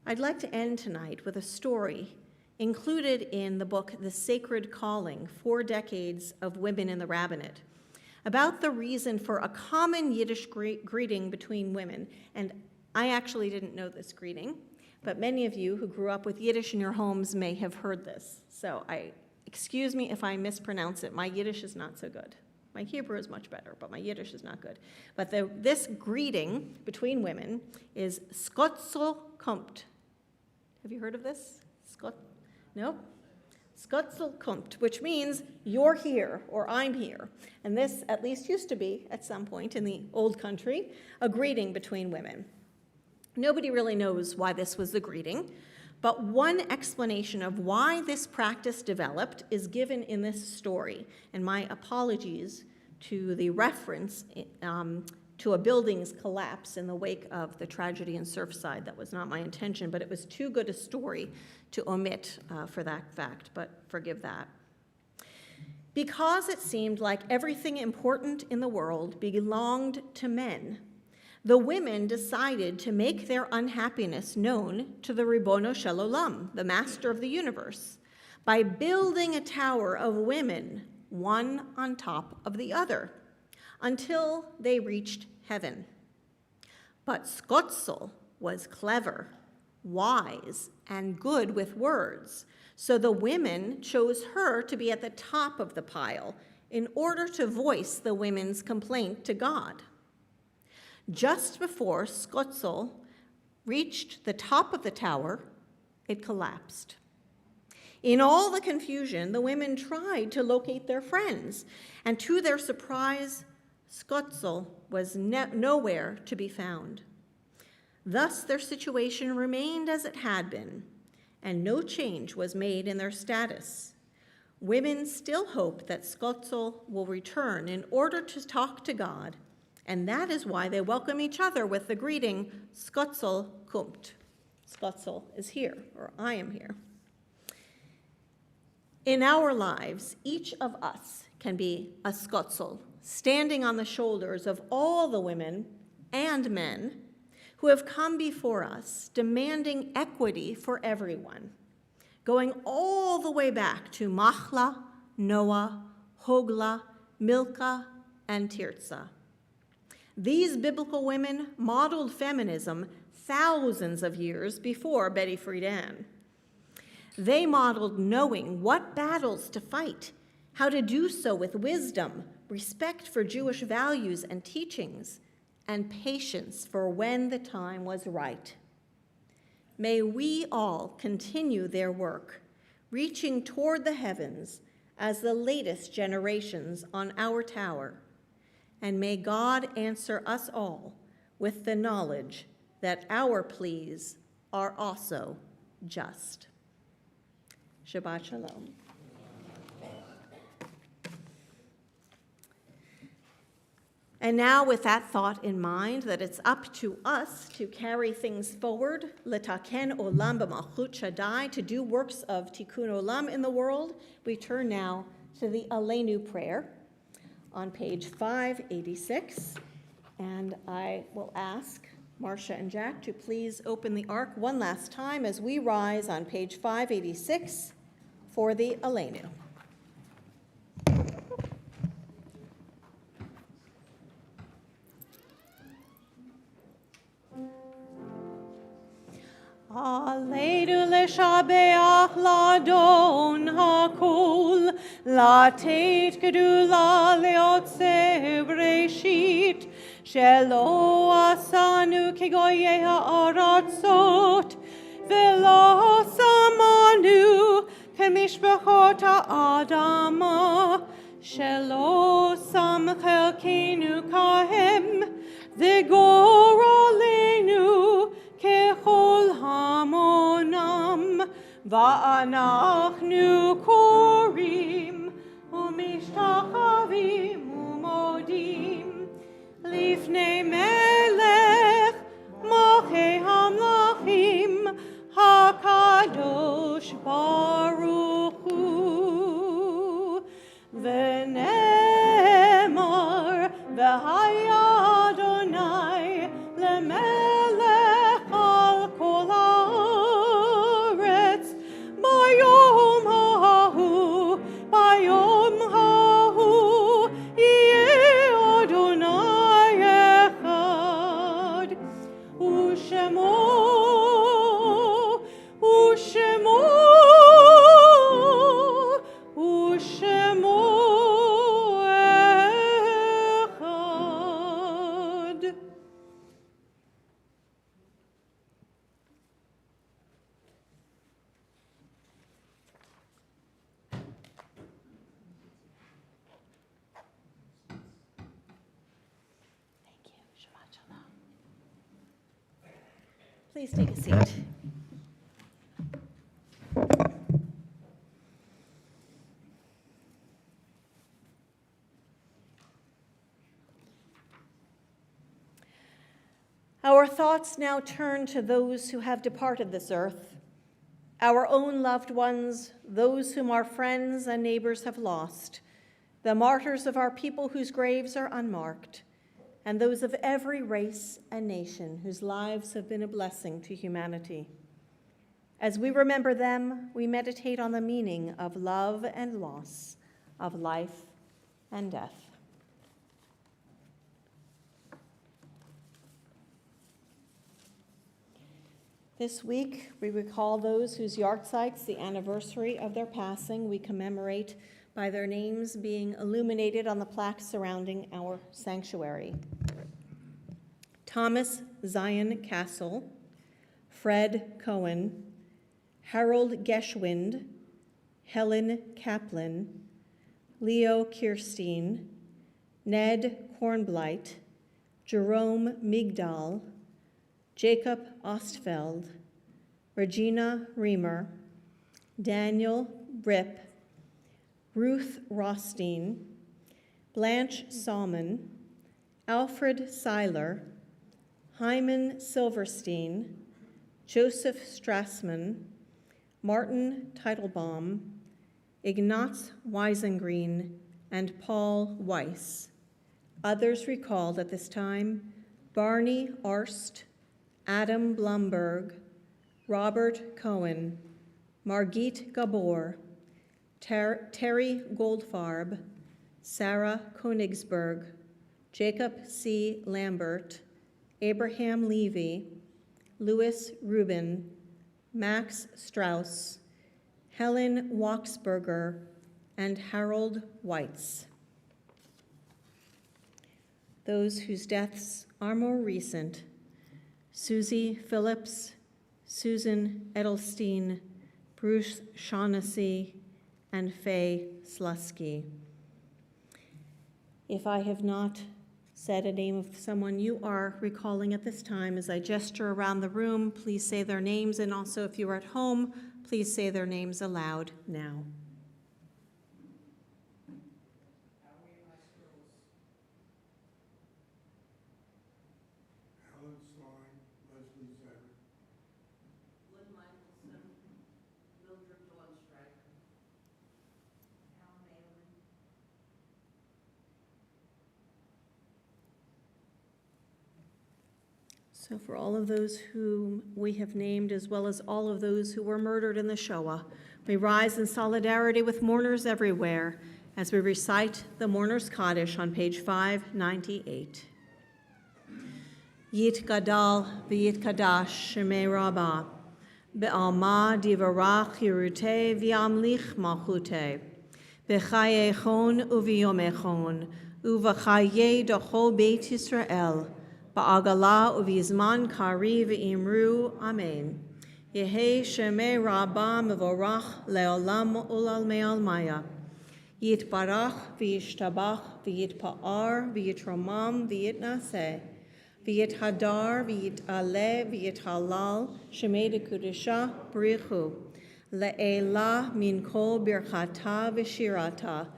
I'd like to end tonight with a story included in the book The Sacred Calling, 4 Decades of Women in the Rabbinate, about the reason for a common Yiddish greeting between women. And I actually didn't know this greeting, but many of you who grew up with Yiddish in your homes may have heard this. So excuse me if I mispronounce it. My Yiddish is not so good. My Hebrew is much better, but my Yiddish is not good. But this greeting between women is Skotzel kommt. Have you heard of this? No? Skotzel kommt, which means you're here or I'm here. And this at least used to be, at some point in the old country, a greeting between women. Nobody really knows why this was the greeting, but one explanation of why this practice developed is given in this story. And my apologies to the reference to a building's collapse in the wake of the tragedy in Surfside. That was not my intention, but it was too good a story to omit for that fact, but forgive that. Because it seemed like everything important in the world belonged to men, the women decided to make their unhappiness known to the Ribono Shel Olam, the master of the universe, by building a tower of women, one on top of the other, until they reached heaven. But Skotzel was clever, wise, and good with words, so the women chose her to be at the top of the pile in order to voice the women's complaint to God. Just before Skotzel reached the top of the tower, it collapsed. In all the confusion, the women tried to locate their friends, and to their surprise, Skotzel was nowhere to be found. Thus, their situation remained as it had been, and no change was made in their status. Women still hope that Skotzel will return in order to talk to God, and that is why they welcome each other with the greeting, Skotzel kommt. Skotzel is here, or I am here. In our lives, each of us can be a Skotzel, standing on the shoulders of all the women and men who have come before us, demanding equity for everyone, going all the way back to Machla, Noah, Hogla, Milcah, and Tirzah. These biblical women modeled feminism thousands of years before Betty Friedan. They modeled knowing what battles to fight, how to do so with wisdom, respect for Jewish values and teachings, and patience for when the time was right. May we all continue their work, reaching toward the heavens as the latest generations on our tower, and may God answer us all with the knowledge that our pleas are also just. Shabbat Shalom. And now, with that thought in mind, that it's up to us to carry things forward, letaken olam b'malchut Shaddai, to do works of tikkun olam in the world, we turn now to the Aleinu prayer on page 586. And I will ask Marcia and Jack to please open the ark one last time as we rise on page 586 for the Aleinu. Aleinu leshabeach ladon hakol, latet gedula leotze breshit, shelo asanu kegoye ha'aratzot, velo samanu kemishbachot ha'adama, shelo sam chelkenu kahem, v'gor aleinu ככל המונם, ואנחנו קוראים ומשתחווים ומודים לפני מלך מלכי המלכים הקדוש ברוך הוא. ונאמר והיה אדוני למלך Please take a seat. Our thoughts now turn to those who have departed this earth, our own loved ones, those whom our friends and neighbors have lost, the martyrs of our people whose graves are unmarked, and those of every race and nation whose lives have been a blessing to humanity. As we remember them, we meditate on the meaning of love and loss, of life and death. This week, we recall those whose yahrzeits, the anniversary of their passing, we commemorate by their names being illuminated on the plaques surrounding our sanctuary. Thomas Zion Castle, Fred Cohen, Harold Geschwind, Helen Kaplan, Leo Kirstein, Ned Kornbleit, Jerome Migdal, Jacob Ostfeld, Regina Reamer, Daniel Ripp, Ruth Rothstein, Blanche Salmon, Alfred Seiler, Hyman Silverstein, Joseph Strassman, Martin Teitelbaum, Ignaz Weisengreen, and Paul Weiss. Others recalled at this time Barney Arst, Adam Blumberg, Robert Cohen, Margit Gabor, Terry Goldfarb, Sarah Königsberg, Jacob C. Lambert, Abraham Levy, Louis Rubin, Max Strauss, Helen Waxberger, and Harold Weitz. Those whose deaths are more recent: Susie Phillips, Susan Edelstein, Bruce Shaughnessy, and Faye Slusky. If I have not said a name of someone you are recalling at this time, as I gesture around the room, please say their names, and also if you are at home, please say their names aloud now. Alan Stein, Leslie Zetter. Lynn Michelson, Mildred Dawnstreicher, Al Malin. So for all of those whom we have named, as well as all of those who were murdered in the Shoah, we rise in solidarity with mourners everywhere as we recite the Mourner's Kaddish on page 598. Yit Gadal v'yit Kadash Shemei Rabbah Be'alma divarach Yerute v'yamlich malchute B'chayechon u'v'yomechon u'v'chaye d'chol Beit Yisrael Ba'agala uvizman kari v'imru, Amen. Yehi Shemei Rabbah mevorach leolam ulal me'almaya. Yitbarach v'yishtabach v'yitpa'ar v'yitromam v'yitnaseh. V'yithadar v'yit'aleh v'yithalal Shemei dekudisha b'richu. Le'ela min kol birchata v'shirata.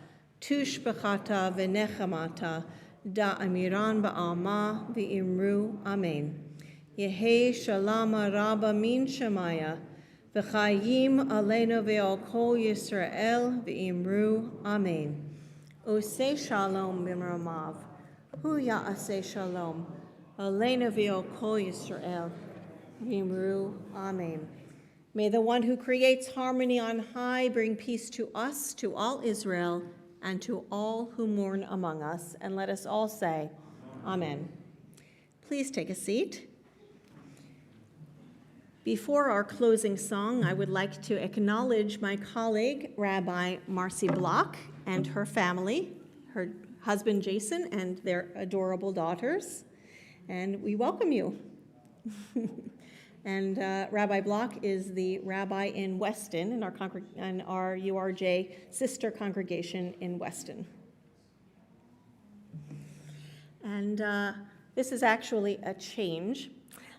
Tush b'chata v'nechamata. Da amiran ba'alma v'imru, Amen. Yehi shalom rabba min shemaya, v'chayim aleinu ve'al kol Yisrael v'imru, Amen. Oseh shalom b'mramav, hu ya'aseh shalom, aleinu ve'al kol Yisrael v'imru, Amen. May the one who creates harmony on high bring peace to us, to all Israel, and to all who mourn among us. And let us all say, Amen. Please take a seat. Before our closing song, I would like to acknowledge my colleague, Rabbi Marcy Block, and her family, her husband Jason, and their adorable daughters. And we welcome you. And Rabbi Block is the rabbi in Weston, in our URJ sister congregation in Weston. And this is actually a change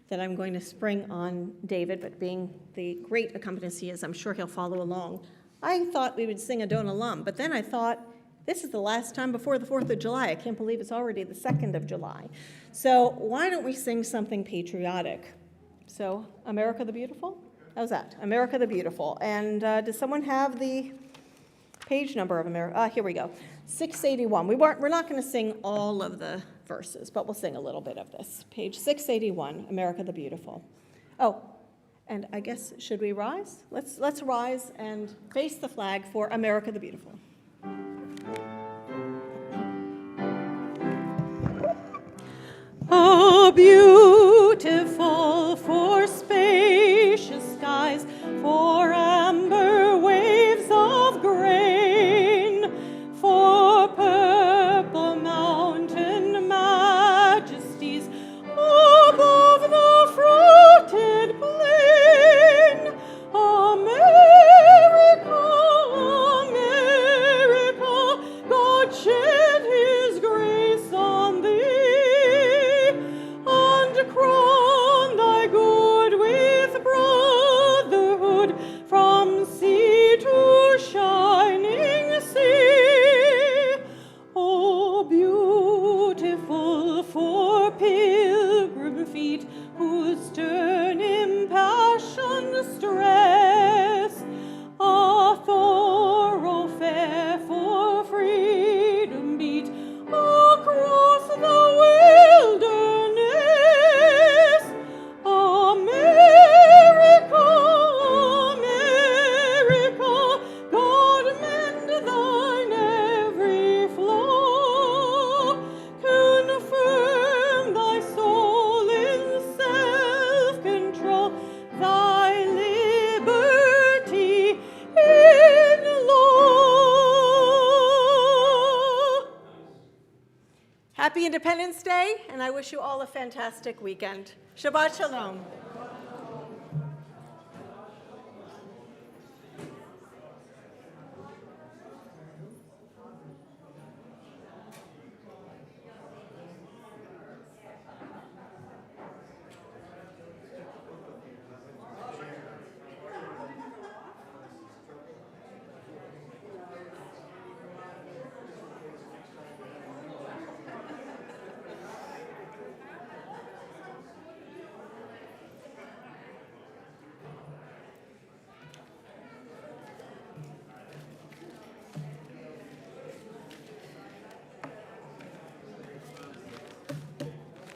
that I'm going to spring on David, but being the great accompanist he is, I'm sure he'll follow along. I thought we would sing Adon Olam, but then I thought, this is the last time before the 4th of July. I can't believe it's already the 2nd of July. So why don't we sing something patriotic? So, America the Beautiful? How's that? America the Beautiful. And does someone have the page number of America? Here we go. 681. We're not going to sing all of the verses, but we'll sing a little bit of this. Page 681, America the Beautiful. Oh, and I guess, should we rise? Let's rise and face the flag for America the Beautiful. Oh, beautiful for spacious skies, for amber waves of grain, for purple mountain majesties above the fruited plain. America, America, God shed his grace on thee, and crown thy good with brotherhood Independence Day, and I wish you all a fantastic weekend. Shabbat Shalom.